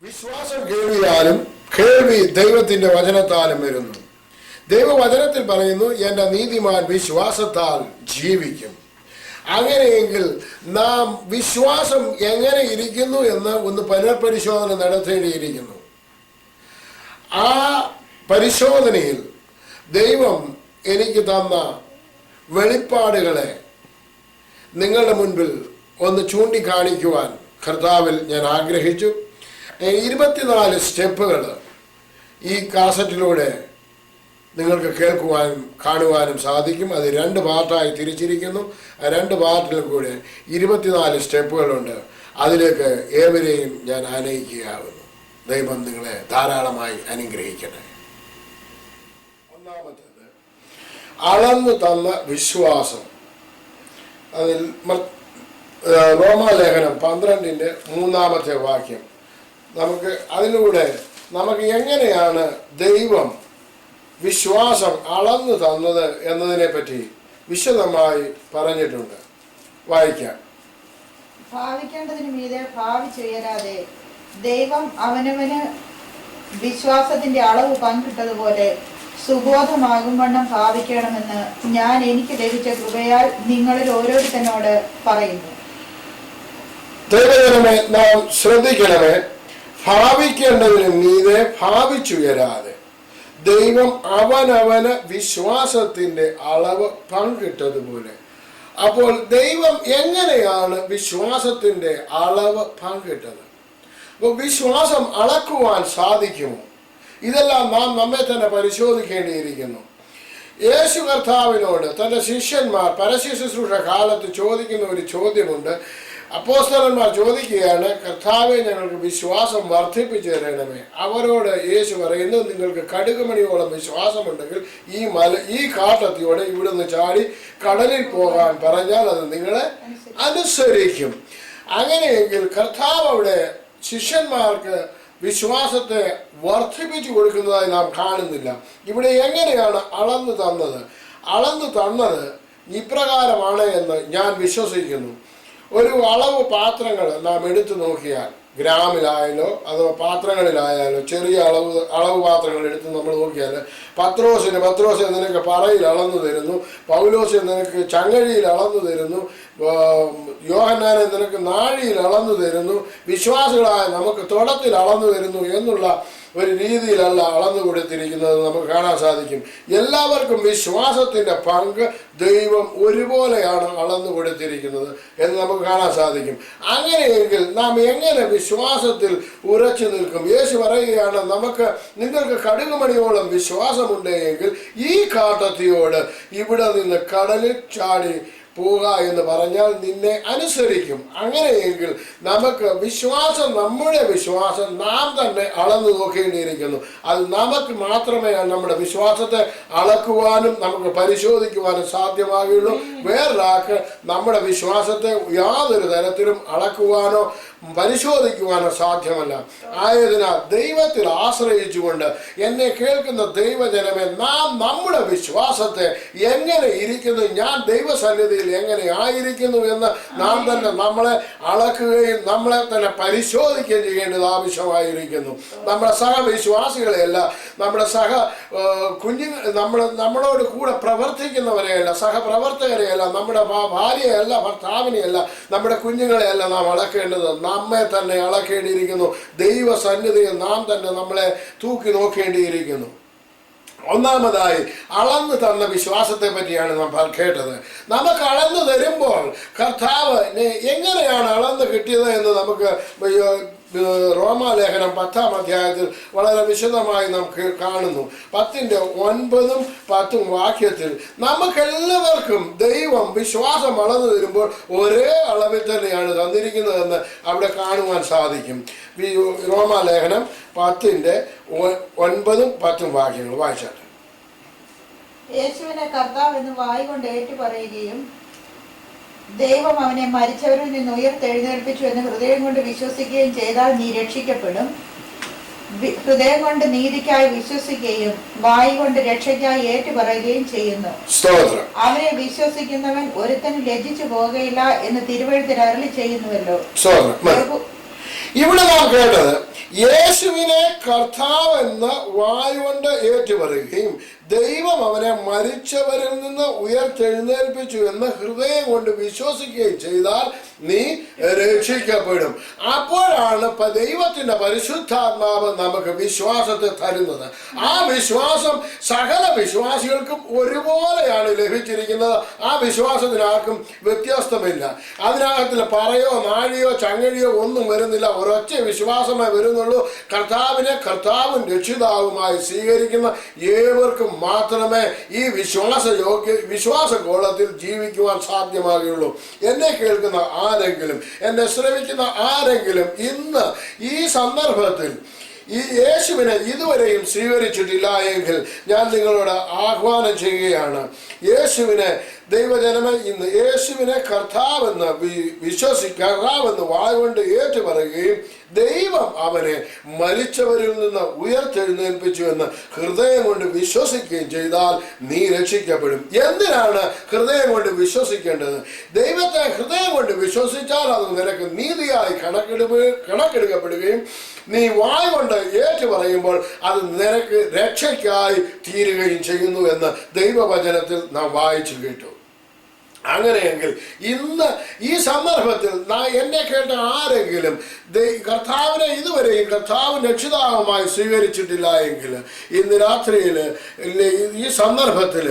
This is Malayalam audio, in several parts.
വിശ്വാസം കേൾവിയാലും കേൾവി ദൈവത്തിന്റെ വചനത്താലും വരുന്നു. ദൈവവചനത്തിൽ പറയുന്നു, എൻ്റെ നീതിമാൻ വിശ്വാസത്താൽ ജീവിക്കും. അങ്ങനെയെങ്കിൽ നാം വിശ്വാസം എങ്ങനെ ഇരിക്കുന്നു എന്ന് ഒന്ന് പുനർപരിശോധന നടത്തേണ്ടിയിരിക്കുന്നു. ആ പരിശോധനയിൽ ദൈവം എനിക്ക് തന്ന വെളിപ്പാടുകളെ നിങ്ങളുടെ മുൻപിൽ ഒന്ന് ചൂണ്ടിക്കാണിക്കുവാൻ കർത്താവിൽ ഞാൻ ആഗ്രഹിച്ചു. 24 സ്റ്റെപ്പുകൾ ഈ കാസറ്റിലൂടെ നിങ്ങൾക്ക് കേൾക്കുവാനും കാണുവാനും സാധിക്കും. അത് 2 പാർട്ടായി തിരിച്ചിരിക്കുന്നു. ആ 2 പാർട്ടിലും കൂടെ 24 സ്റ്റെപ്പുകളുണ്ട്. അതിലേക്ക് ഏവരെയും ഞാൻ ആനയിക്കുകയാകുന്നു. ദൈവം നിങ്ങളെ ധാരാളമായി അനുഗ്രഹിക്കട്ടെ. ഒന്നാമത്തേത്, അളന്നു തന്ന വിശ്വാസം. അതിൽ റോമാലേഖനം 12-ന്റെ 3-ാമത്തെ വാക്യം. അതിലൂടെ നമുക്ക് എങ്ങനെയാണ് ദൈവം വിശ്വാസം അളന്നു തന്നത് എന്നതിനെ പറ്റി വിശദമായി പറഞ്ഞിട്ടുണ്ട്. വായിക്കാം. ഭാവിക്കേണ്ടതിന് മീതെ ഭാവിച്ചുയരാതെ ദൈവം അവനവന് വിശ്വാസത്തിന്റെ അളവ് പങ്കിട്ടതുപോലെ സുബോധമാകും വണ്ണം ഭാവിക്കണമെന്ന് ഞാൻ എനിക്ക് ലഭിച്ച കൃപയാൽ നിങ്ങളിൽ ഓരോരുത്തരോട് പറയുന്നു. ദൈവജനമേ, നാം ശ്രദ്ധിക്കണമേ. ഭാവിക്കേണ്ടതിന് മീതെ ഭാവിച്ചുയരാതെ ദൈവം അവനവന് വിശ്വാസത്തിന്റെ അളവ് പങ്കിട്ടതുപോലെ. അപ്പോൾ ദൈവം എങ്ങനെയാണ് വിശ്വാസത്തിന്റെ അളവ് പങ്കിട്ടത്? അപ്പോൾ വിശ്വാസം അളക്കുവാൻ സാധിക്കുമോ? ഇതെല്ലാം നാം നമ്മെ തന്നെ പരിശോധിക്കേണ്ടിയിരിക്കുന്നു. യേശു കർത്താവിനോട് തൻ്റെ ശിഷ്യന്മാർ പരസ്യ ശുശ്രൂഷ കാലത്ത് ചോദിക്കുന്ന ഒരു ചോദ്യമുണ്ട്. അപ്പോസ്തലന്മാർ ചോദിക്കുകയാണ്, കർത്താവെ, ഞങ്ങൾക്ക് വിശ്വാസം വർദ്ധിപ്പിച്ചു തരണമേ. അവരോട് യേശു പറയുന്നു, നിങ്ങൾക്ക് കടുകുമണിയോളം വിശ്വാസമുണ്ടെങ്കിൽ ഈ കാട്ടത്തിയോടെ ഇവിടുന്ന് ചാടി കടലിൽ പോകാൻ പറഞ്ഞാൽ അത് നിങ്ങളെ അനുസരിക്കും. അങ്ങനെയെങ്കിൽ കർത്താവ് അവിടെ ശിഷ്യന്മാർക്ക് വിശ്വാസത്തെ വർദ്ധിപ്പിച്ചു കൊടുക്കുന്നതായി നാം കാണുന്നില്ല. ഇവിടെ എങ്ങനെയാണ് അളന്നു തന്നത്? അളന്നു തന്നത് ഇപ്രകാരമാണ് എന്ന് ഞാൻ വിശ്വസിക്കുന്നു. ഒരു അളവ് പാത്രങ്ങൾ നാം എടുത്തു നോക്കിയാൽ, ഗ്രാമിലായാലോ അഥവാ പാത്രങ്ങളിലായാലോ, ചെറിയ അളവ് പാത്രങ്ങൾ എടുത്ത് നമ്മൾ നോക്കിയാൽ, പത്രോസ് നിനക്ക് പറയിൽ അളന്നു തരുന്നു, പൗലോസ് നിനക്ക് ചങ്ങഴിയിൽ അളന്നു തരുന്നു, യോഹന്നാനെ നിനക്ക് നാഴിയിൽ അളന്നു തരുന്നു, വിശ്വാസികളായ നമുക്ക് തുടത്തിൽ അളന്നു തരുന്നു എന്നുള്ള ഒരു രീതിയിലല്ല അളന്നു കൊടുത്തിരിക്കുന്നത് നമുക്ക് കാണാൻ സാധിക്കും. എല്ലാവർക്കും വിശ്വാസത്തിന്റെ പങ്ക് ദൈവം ഒരുപോലെയാണ് അളന്നു കൊടുത്തിരിക്കുന്നത് എന്ന് നമുക്ക് കാണാൻ സാധിക്കും. അങ്ങനെയെങ്കിൽ നാം എങ്ങനെ വിശ്വാസത്തിൽ ഉറച്ചു നിൽക്കും? യേശു പറയുകയാണ്, നിങ്ങൾക്ക് കടുകുമണിയോളം വിശ്വാസമുണ്ടെങ്കിൽ ഈ കാട്ടത്തിയോട് ഇവിടെ നിന്ന് കടലിൽ ചാടി പോവുക എന്ന് പറഞ്ഞാൽ നിന്നെ അനുസരിക്കും. അങ്ങനെയെങ്കിൽ നമുക്ക് നമ്മുടെ വിശ്വാസം നാം തന്നെ അളന്നു നോക്കേണ്ടിയിരിക്കുന്നു. അത് നമുക്ക് മാത്രമേ നമ്മുടെ വിശ്വാസത്തെ അളക്കുവാനും നമുക്ക് പരിശോധിക്കുവാനും സാധ്യമാകുള്ളൂ. വേറൊരാൾക്ക് നമ്മുടെ വിശ്വാസത്തെ യാതൊരു തരത്തിലും അളക്കുവാനോ പരിശോധിക്കുവാനോ സാധ്യമല്ല. ആയതിനാൽ ദൈവത്തിൽ ആശ്രയിച്ചുകൊണ്ട് എന്നെ കേൾക്കുന്ന ദൈവജനമേ, നാം നമ്മുടെ വിശ്വാസത്തെ എങ്ങനെ ഇരിക്കുന്നു, ഞാൻ ദൈവസന്നിധിയിൽ എങ്ങനെ ആയിരിക്കുന്നു എന്ന് നാം തന്നെ നമ്മളെ അളക്കുകയും നമ്മളെ തന്നെ പരിശോധിക്കുകയും ചെയ്യേണ്ടത് ആവശ്യമായിരിക്കുന്നു. നമ്മുടെ സഹവിശ്വാസികളെയല്ല, നമ്മുടെ നമ്മളോട് കൂടെ പ്രവർത്തിക്കുന്നവരെയല്ല, സഹപ്രവർത്തകരെയല്ല, നമ്മുടെ ഭാര്യയല്ല, ഭർത്താവിനെയല്ല, നമ്മുടെ കുഞ്ഞുങ്ങളെയല്ല നാം അളക്കേണ്ടത്. നമ്മെ തന്നെ അളക്കേണ്ടിയിരിക്കുന്നു. ദൈവസന്നിധിയിൽ നാം തന്നെ നമ്മളെ തൂക്കി നോക്കേണ്ടിയിരിക്കുന്നു. ഒന്നാമതായി അളന്നു തന്ന വിശ്വാസത്തെ പറ്റിയാണ് നാം കേട്ടത്. നമുക്ക് അളന്നു തരുമ്പോൾ കർത്താവ് എങ്ങനെയാണ് അളന്ന് കിട്ടിയത് എന്ന് നമുക്ക് റോമാലേഖനം 10-ാം അധ്യായത്തിൽ വളരെ വിശദമായി നാം കാണുന്നു. 10-ന്റെ 9-ഉം 10-ഉം വാക്യത്തിൽ നമുക്കെല്ലാവർക്കും ദൈവം വിശ്വാസം അളന്നു തരുമ്പോൾ ഒരേ അളവിൽ തന്നെയാണ് തന്നിരിക്കുന്നതെന്ന് അവിടെ കാണുവാൻ സാധിക്കും. റോമാലേഖനം 10-ന്റെ 9-ഉം 10-ഉം വാക്യങ്ങൾ വായിച്ചാൽ, യേശുവിനെ കർത്താവ് എന്ന് വായി കൊണ്ട് ഏറ്റു പറയുകയും ദൈവം അവനെ മരിച്ചവരിൽ നിന്ന് ഉയർത്തെഴുന്നേൽപ്പിച്ചു എന്ന് ഹൃദയം കൊണ്ട് വിശ്വസിക്കുകയും ചെയ്താൽ നീ രക്ഷിക്കപ്പെടും. ഹൃദയം കൊണ്ട് നീതിക്കായി വിശ്വസിക്കുകയും വായി കൊണ്ട് രക്ഷയ്ക്കായി ഏറ്റുപറയുകയും ചെയ്യുന്നു. അവനെ വിശ്വസിക്കുന്നവൻ ഒരുത്തനും ലജ്ജിച്ചു പോകുകയില്ല എന്ന് തിരുവെഴുത്തിൽ അരുളി ചെയ്യുന്നുവല്ലോ. ഇവിടെ നാം കേട്ടത് യേശുവിനെ കർത്താവെന്ന് വായുകൊണ്ട് ഏറ്റുപറയുകയും ദൈവം അവനെ മരിച്ചവരിൽ നിന്ന് ഉയർത്തെഴുന്നേൽപ്പിച്ചു എന്ന് ഹൃദയം കൊണ്ട് വിശ്വസിക്കുകയും ചെയ്താൽ നീ രക്ഷിക്കപ്പെടും. അപ്പോഴാണ് ദൈവത്തിന്റെ പരിശുദ്ധാത്മാവ് നമുക്ക് വിശ്വാസത്തെ തരുന്നത്. ആ വിശ്വാസം സകല വിശ്വാസികൾക്കും ഒരുപോലെയാണ് ലഭിച്ചിരിക്കുന്നത്. ആ വിശ്വാസത്തിന് ആർക്കും വ്യത്യസ്തമില്ല. അതിനകത്തിൽ പറയോ നാഴിയോ ചങ്ങഴിയോ ഒന്നും വരുന്നില്ല. ഒരൊറ്റ വിശ്വാസമേ വരുന്നുള്ളൂ. കർത്താവിനെ കർത്താവും രക്ഷിതാവുമായി സ്വീകരിക്കുന്ന ഏവർക്കും മാത്രമേ ഈ വിശ്വാസഗോളത്തിൽ ജീവിക്കുവാൻ സാധ്യമാകുകയുള്ളൂ. എന്നെ കേൾക്കുന്ന ആരെങ്കിലും, എന്നെ ശ്രമിക്കുന്ന ആരെങ്കിലും ഇന്ന് ഈ സന്ദർഭത്തിൽ ഈ യേശുവിനെ ഇതുവരെയും സ്വീകരിച്ചിട്ടില്ല എങ്കിൽ ഞാൻ നിങ്ങളോട് ആഹ്വാനം ചെയ്യുകയാണ്. യേശുവിനെ ദൈവജനമേ ഇന്ന് യേശുവിനെ കർത്താവെന്ന് കർത്താവെന്ന് വായുകൊണ്ട് ഏറ്റുപറയുകയും ദൈവം അവനെ മരിച്ചവരിൽ നിന്ന് ഉയർത്തെഴുന്നേൽപ്പിച്ചു എന്ന് ഹൃദയം കൊണ്ട് വിശ്വസിക്കുകയും ചെയ്താൽ നീ രക്ഷിക്കപ്പെടും. എന്തിനാണ് ഹൃദയം കൊണ്ട് വിശ്വസിക്കേണ്ടത്? ദൈവത്തെ ഹൃദയം കൊണ്ട് വിശ്വസിച്ചാൽ അത് നിനക്ക് നീതിയായി കണക്കെടുക്കപ്പെടുകയും നീ വായ് കൊണ്ട് ഏറ്റു പറയുമ്പോൾ അത് നിനക്ക് രക്ഷയ്ക്കായി തീരുകയും ചെയ്യുന്നു എന്ന് ദൈവവചനത്തിൽ നാം വായിച്ചു കേട്ടു. അങ്ങനെയെങ്കിൽ ഇന്ന് ഈ സന്ദർഭത്തിൽ എന്നെ കേട്ട ആരെങ്കിലും കർത്താവിനെ ഇതുവരെയും കർത്താവ് രക്ഷിതാവുമായി സ്വീകരിച്ചിട്ടില്ല എങ്കിൽ ഇന്ന് രാത്രിയിൽ ഈ സന്ദർഭത്തിൽ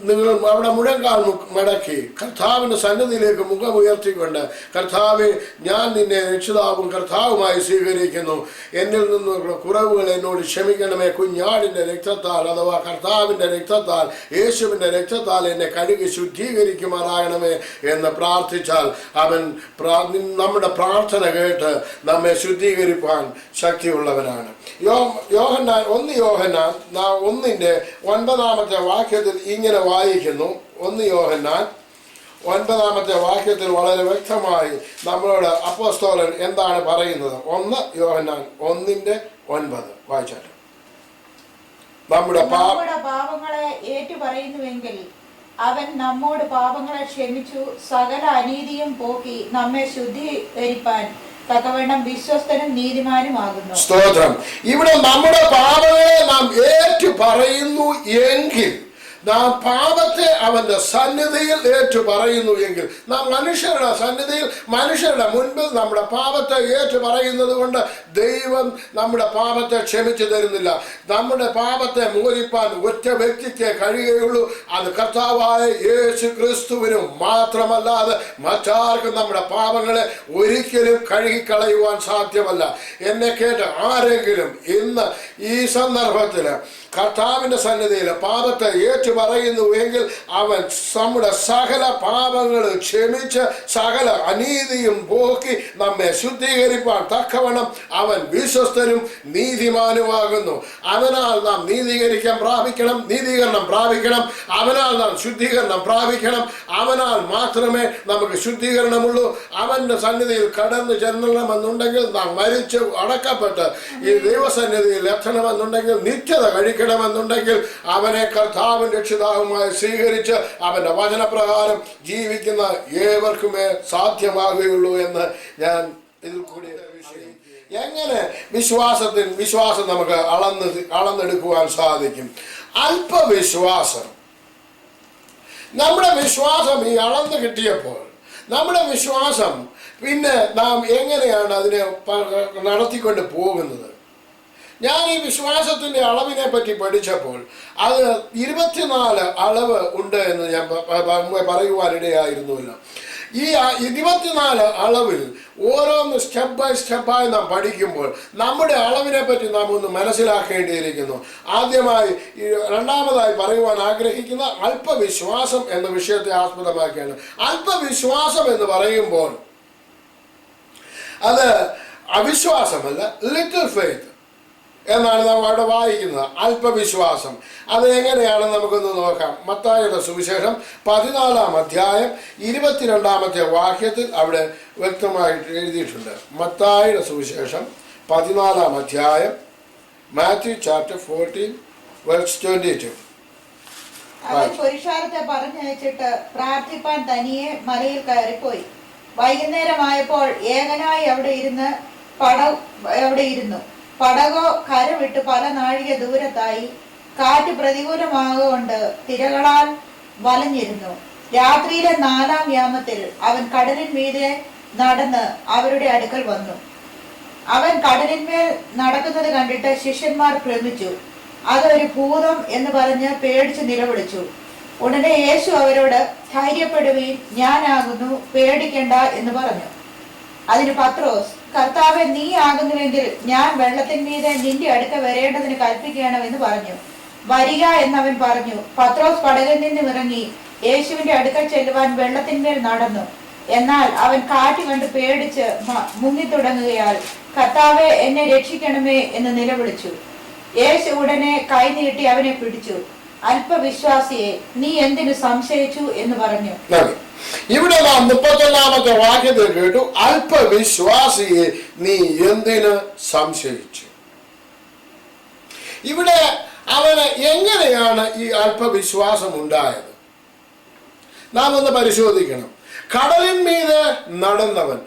നിങ്ങൾ അവിടെ മുഴങ്കാൽ മടക്കി കർത്താവിൻ്റെ സന്നിധിയിലേക്ക് മുഖമുയർത്തിക്കൊണ്ട് കർത്താവെ ഞാൻ നിന്നെ രക്ഷിതാവും കർത്താവുമായി സ്വീകരിക്കുന്നു, എന്നിൽ നിന്നുള്ള കുറവുകൾ എന്നോട് ക്ഷമിക്കണമേ, കുഞ്ഞാടിൻ്റെ രക്തത്താൽ അഥവാ കർത്താവിൻ്റെ രക്തത്താൽ യേശുവിൻ്റെ രക്തത്താൽ എന്നെ കഴുകി ശുദ്ധീകരിക്കുമാറാകണമേ എന്ന് പ്രാർത്ഥിച്ചാൽ അവൻ നമ്മുടെ പ്രാർത്ഥന കേട്ട് നമ്മെ ശുദ്ധീകരിപ്പാൻ ശക്തിയുള്ളവനാണ്. യോഹന്നാൻ 1:9 വാക്യത്തിൽ ഇങ്ങനെ വായിക്കുന്നു. 1 യോഹന്നാൻ 9 വാക്യത്തിൽ വളരെ വ്യക്തമായി നമ്മളോട് അപ്പോസ്തലൻ എന്താണ് പറയുന്നത്? 1 യോഹന്നാൻ 1:9 വായിച്ചാൽ നമ്മുടെ പാപങ്ങളെ ഏറ്റുപറയുന്നുവെങ്കിൽ അവൻ നമ്മോട് പാപങ്ങളെ ക്ഷമിച്ചു സകല അനീതിയും പോക്കി നമ്മെ ശുദ്ധീകരിപ്പാൻ തക്കവണ്ണം വിശ്വസ്തനും നീതിമാനുമാകുന്നു. സ്തോത്രം. ഇവിടെ നമ്മുടെ പാപങ്ങളെ നാം ഏറ്റു പറയുന്നു എങ്കിൽ, നാം പാപത്തെ അവന്റെ സന്നിധിയിൽ ഏറ്റു പറയുന്നു എങ്കിൽ, നാം മനുഷ്യരുടെ സന്നിധിയിൽ മനുഷ്യരുടെ മുൻപിൽ നമ്മുടെ പാപത്തെ ഏറ്റു പറയുന്നത് കൊണ്ട് ദൈവം നമ്മുടെ പാപത്തെ ക്ഷമിച്ചു തരുന്നില്ല. നമ്മുടെ പാപത്തെ മോചിപ്പാൻ ഒറ്റ വ്യക്തിക്ക് കഴിയുകയുള്ളൂ. അത് കർത്താവായ യേശു ക്രിസ്തുവിനും മാത്രമല്ലാതെ മറ്റാർക്കും നമ്മുടെ പാപങ്ങളെ ഒരിക്കലും കഴുകിക്കളയുവാൻ സാധ്യമല്ല. എന്നെ കേട്ട് ആരെങ്കിലും ഇന്ന് ഈ സന്ദർഭത്തിൽ കർത്താവിൻ്റെ സന്നിധിയിൽ പാപത്തെ ഏറ്റു പറയുന്നു എങ്കിൽ അവൻ നമ്മുടെ സകല പാപങ്ങളും ക്ഷമിച്ച് സകല അനീതിയും പോക്കി നമ്മെ ശുദ്ധീകരിപ്പാൻ തക്കവണ്ണം അവൻ വിശ്വസ്തനും നീതിമാനുമാകുന്നു. അവനാൽ നാം നീതീകരണം പ്രാപിക്കണം. അവനാൽ നാം ശുദ്ധീകരണം പ്രാപിക്കണം. അവനാൽ മാത്രമേ നമുക്ക് ശുദ്ധീകരണമുള്ളൂ. അവൻ്റെ സന്നിധിയിൽ കടന്നു ചെല്ലണമെന്നുണ്ടെങ്കിൽ നാം മരിച്ച് അടക്കപ്പെട്ട് ഈ ദൈവസന്നിധിയിൽ എത്തണമെന്നുണ്ടെങ്കിൽ നിത്യത കഴിക്കണമെന്നുണ്ടെങ്കിൽ അവനെ കർത്താവിൻ രക്ഷിതാവുമായി സ്വീകരിച്ച് അവന്റെ വചനപ്രകാരം ജീവിക്കുന്ന ഏവർക്കുമേ സാധ്യമാകുകയുള്ളൂ എന്ന് ഞാൻ ഇതിൽ കൂടി എങ്ങനെ വിശ്വാസം നമുക്ക് അളന്നെടുക്കുവാൻ സാധിക്കും? അല്പവിശ്വാസം. നമ്മുടെ വിശ്വാസം ഈ അളന്ന് കിട്ടിയപ്പോൾ നമ്മുടെ വിശ്വാസം പിന്നെ നാം എങ്ങനെയാണ് അതിനെ നടത്തിക്കൊണ്ട് പോകുന്നത്? ഞാൻ ഈ വിശ്വാസത്തിൻ്റെ അളവിനെ പറ്റി പഠിച്ചപ്പോൾ അത് 24 അളവ് ഉണ്ട് എന്ന് ഞാൻ പറയുവാനിടയായിരുന്നുവല്ലോ. ഈ 24 അളവിൽ ഓരോന്ന് സ്റ്റെപ്പ് ബൈ സ്റ്റെപ്പായി നാം പഠിക്കുമ്പോൾ നമ്മുടെ അളവിനെ പറ്റി നാം ഒന്ന് മനസ്സിലാക്കേണ്ടിയിരിക്കുന്നു. രണ്ടാമതായി പറയുവാൻ ആഗ്രഹിക്കുന്ന അല്പവിശ്വാസം എന്ന വിഷയത്തെ ആസ്പദമാക്കിയാണ്. അല്പവിശ്വാസം എന്ന് പറയുമ്പോൾ അത് അവിശ്വാസമല്ല, ലിറ്റിൽ ഫെയ്ത്ത് എന്നാണ് നാം അവിടെ വായിക്കുന്നത്. അല്പവിശ്വാസം അത് എങ്ങനെയാണ് നമുക്കൊന്ന് നോക്കാം. മത്തായിയുടെ സുവിശേഷം 14-22 വാക്യത്തിൽ അവിടെ വ്യക്തമായിട്ട് എഴുതിയിട്ടുണ്ട്. മത്തായിയുടെ സുവിശേഷം 14 മാത്യു ചാപ്റ്റർ 14:22. അവൻ പുരുഷാരത്തെ പറഞ്ഞയച്ചിട്ട് പ്രാർത്ഥിപ്പാൻ തനിയെ മലയിൽ കയറിപ്പോയി. വൈകുന്നേരമായപ്പോൾ ഏകനായി അവിടെ ഇരുന്ന് അവിടെ ഇരുന്നു. പടകോ കര വിട്ട് പല നാഴിക ദൂരത്തായി. കാറ്റ് പ്രതികൂലമാകൊണ്ട് തിരകളാൽ വലഞ്ഞിരുന്നു. രാത്രിയിലെ 4-ാം യാമത്തിൽ അവൻ കടലിന്മീതെ നടന്ന് അവരുടെ അടുക്കൽ വന്നു. അവൻ കടലിന്മേൽ നടക്കുന്നത് കണ്ടിട്ട് ശിഷ്യന്മാർ ഭ്രമിച്ചു. അതൊരു ഭൂതം എന്ന് പറഞ്ഞ് പേടിച്ച് നിലവിളിച്ചു. ഉടനെ യേശു അവരോട്, ധൈര്യപ്പെടുവീൻ, ഞാനാകുന്നു, പേടിക്കണ്ട എന്ന് പറഞ്ഞു. അതിന് പത്രോസ്, കർത്താവെ, നീ ആകുന്നുവെങ്കിൽ ഞാൻ വെള്ളത്തിന്മീതെ നിന്റെ അടുക്ക വരേണ്ടതിന് കൽപ്പിക്കണമെന്ന് പറഞ്ഞു. വരിക എന്നവൻ പറഞ്ഞു. പത്രോസ് പടകിൽ നിന്നും ഇറങ്ങി യേശുവിന്റെ അടുക്കൽ ചെല്ലുവാൻ വെള്ളത്തിന്മേൽ നടന്നു. എന്നാൽ അവൻ കാറ്റ് കണ്ട് പേടിച്ച് മുങ്ങിത്തുടങ്ങുകയാൽ, കർത്താവെ, എന്നെ രക്ഷിക്കണമേ എന്ന് നിലവിളിച്ചു. യേശു ഉടനെ കൈ നീട്ടി അവനെ പിടിച്ചു. അല്പവിശ്വാസിയെ, നീ എന്തിനു സംശയിച്ചു എന്ന് പറഞ്ഞു. ഇവിടെ നാം 31-ാമത്തെ വാക്യത്തിൽ കേട്ടു, അല്പവിശ്വാസിയെ നീ എന്തിന് സംശയിച്ചു. ഇവിടെ അവന് എങ്ങനെയാണ് ഈ അല്പവിശ്വാസം ഉണ്ടായത്? നാം ഒന്ന് പരിശോധിക്കണം. കടലിന്മീതെ നടന്നവൻ.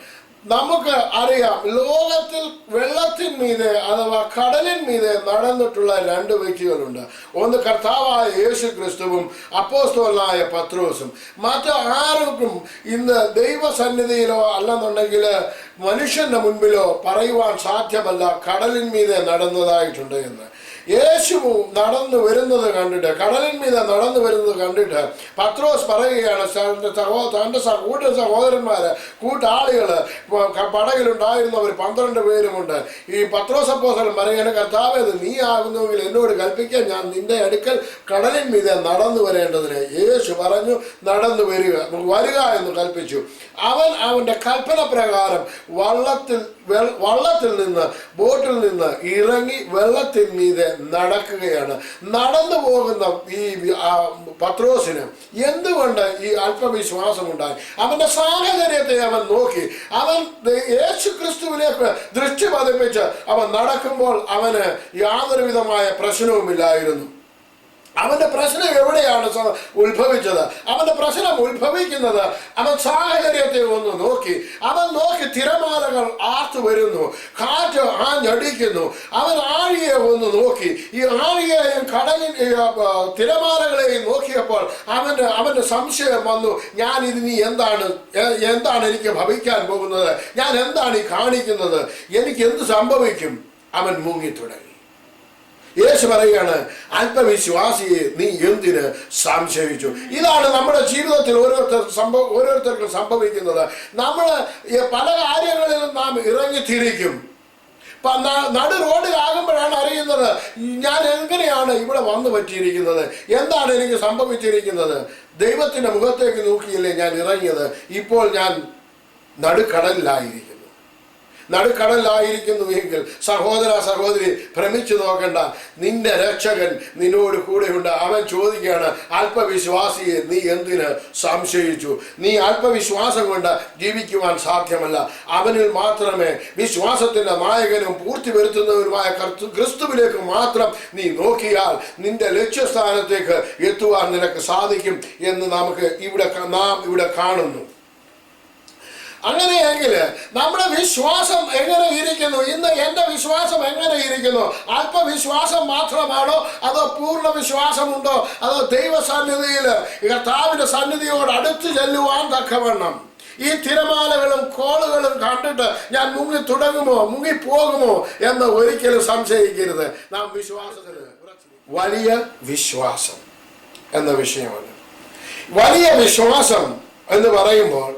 നമുക്ക് അറിയാം, ലോകത്തിൽ വെള്ളത്തിന്മീതെ അഥവാ കടലിന്മീതെ നടന്നിട്ടുള്ള 2 വ്യക്തികളുണ്ട്. ഒന്ന് കർത്താവായ യേശു ക്രിസ്തുവും അപ്പോസ്തലനായ പത്രോസും. മറ്റാർക്കും ഇന്ന് ദൈവസന്നിധിയിലോ അല്ലെന്നുണ്ടെങ്കിൽ മനുഷ്യന്റെ മുൻപിലോ പറയുവാൻ സാധ്യമല്ല കടലിന്മീതെ നടന്നതായിട്ടുണ്ട് എന്ന്. യേശു നടന്നു വരുന്നത് കണ്ടിട്ട്, കടലിന്മീതെ നടന്നു വരുന്നത് കണ്ടിട്ട് പത്രോസ് പറയുകയാണ്, തൻ്റെ സഹോദരന്മാര്, കൂട്ടാളികള്, പടകിലുണ്ടായിരുന്നവർ 12 പേരുമുണ്ട്. ഈ പത്രോസ് അപ്പോസ്തലൻ പറയുകയാണ്, കർത്താവേ, നീ ആകുന്നുവെങ്കിൽ എന്നോട് കൽപ്പിക്കാൻ, ഞാൻ നിന്റെ അടുക്കൽ കടലിന്മീതെ നടന്നു വരേണ്ടതിന്. യേശു പറഞ്ഞു, നടന്നു വരിക എന്ന് കൽപ്പിച്ചു. അവന്റെ കൽപ്പന പ്രകാരം വള്ളത്തിൽ നിന്ന്, ബോട്ടിൽ നിന്ന് ഇറങ്ങി വെള്ളത്തിൽ മീതെ നടക്കുകയാണ്. നടന്നു പോകുന്ന ഈ പത്രോസിന് എന്തുകൊണ്ട് ഈ അല്പവിശ്വാസം ഉണ്ടായി? അവന്റെ സാഹചര്യത്തെ അവൻ നോക്കി. അവൻ യേശു ക്രിസ്തുവിലേക്ക് ദൃഷ്ടി പതിപ്പിച്ച് അവൻ നടക്കുമ്പോൾ അവന് യാതൊരു വിധമായ പ്രശ്നവുമില്ലായിരുന്നു. അവന്റെ പ്രശ്നം എവിടെയാണ് ഉത്ഭവിച്ചത്? അവന്റെ പ്രശ്നം ഉത്ഭവിക്കുന്നത് അവൻ സാഹചര്യത്തെ ഒന്ന് നോക്കി. അവൻ നോക്കി തിരമാലകൾ ആർത്തു വരുന്നു, കാറ്റ് ആഞ്ഞടിക്കുന്നു. അവൻ ആഴിയെ ഒന്ന് നോക്കി. ഈ ആഴിയെയും കടലിൻ തിരമാലകളെയും നോക്കിയപ്പോൾ അവന്റെ സംശയം വന്നു. ഞാൻ ഇതിനി എന്താണ് എനിക്ക് ഭവിക്കാൻ പോകുന്നത്? ഞാൻ എന്താണ് ഈ കാണിക്കുന്നത്? എനിക്ക് എന്ത് സംഭവിക്കും? അവൻ മുങ്ങിത്തുടങ്ങി. യേശു പറയുകയാണ്, അല്പവിശ്വാസിയെ നീ എന്തിന് സംശയിച്ചു? ഇതാണ് നമ്മുടെ ജീവിതത്തിൽ ഓരോരുത്തർക്കും സംഭവിക്കുന്നത്. നമ്മൾ പല കാര്യങ്ങളിലും നാം ഇറങ്ങിത്തിരിക്കും. നടു റോഡിലാകുമ്പോഴാണ് അറിയുന്നത്, ഞാൻ എങ്ങനെയാണ് ഇവിടെ വന്നു പറ്റിയിരിക്കുന്നത്, എന്താണ് എനിക്ക് സംഭവിച്ചിരിക്കുന്നത്. ദൈവത്തിന്റെ മുഖത്തേക്ക് നോക്കിയില്ലേ ഞാൻ ഇറങ്ങിയത്. ഇപ്പോൾ ഞാൻ നടുക്കടലിലായിരിക്കും. നടുക്കടലിലായിരിക്കുന്നുവെങ്കിൽ സഹോദരി ഭ്രമിച്ചു നോക്കണ്ട. നിന്റെ രക്ഷകൻ നിന്നോട് കൂടെയുണ്ട്. അവൻ ചോദിക്കുകയാണ്, അല്പവിശ്വാസിയെ നീ എന്തിന് സംശയിച്ചു? നീ അല്പവിശ്വാസം കൊണ്ട് ജീവിക്കുവാൻ സാധ്യമല്ല. അവനിൽ മാത്രമേ, വിശ്വാസത്തിന്റെ നായകനും പൂർത്തി വരുത്തുന്നവരുമായ ക്രിസ്തുവിലേക്ക് മാത്രം നീ നോക്കിയാൽ നിന്റെ ലക്ഷ്യസ്ഥാനത്തേക്ക് എത്തുവാൻ നിനക്ക് സാധിക്കും എന്ന് നാം ഇവിടെ കാണുന്നു. അങ്ങനെയെങ്കിൽ നമ്മുടെ വിശ്വാസം എങ്ങനെ ഇരിക്കുന്നു? ഇന്ന് എൻ്റെ വിശ്വാസം എങ്ങനെ ഇരിക്കുന്നു? അല്പവിശ്വാസം മാത്രമാണോ, അതോ പൂർണ്ണ വിശ്വാസമുണ്ടോ? അതോ ദൈവസന്നിധിയിൽ കർത്താവിന്റെ സന്നിധിയോട് അടുത്ത് ചെല്ലുവാൻ തക്കവണ്ണം ഈ തിരമാലകളും കോളുകളും കണ്ടിട്ട് ഞാൻ മുങ്ങിപ്പോകുമോ എന്ന് ഒരിക്കലും സംശയിക്കരുത്. നാം വിശ്വാസത്തിന് വലിയ വിശ്വാസം എന്ന വിഷയമാണ്. വലിയ വിശ്വാസം എന്ന് പറയുമ്പോൾ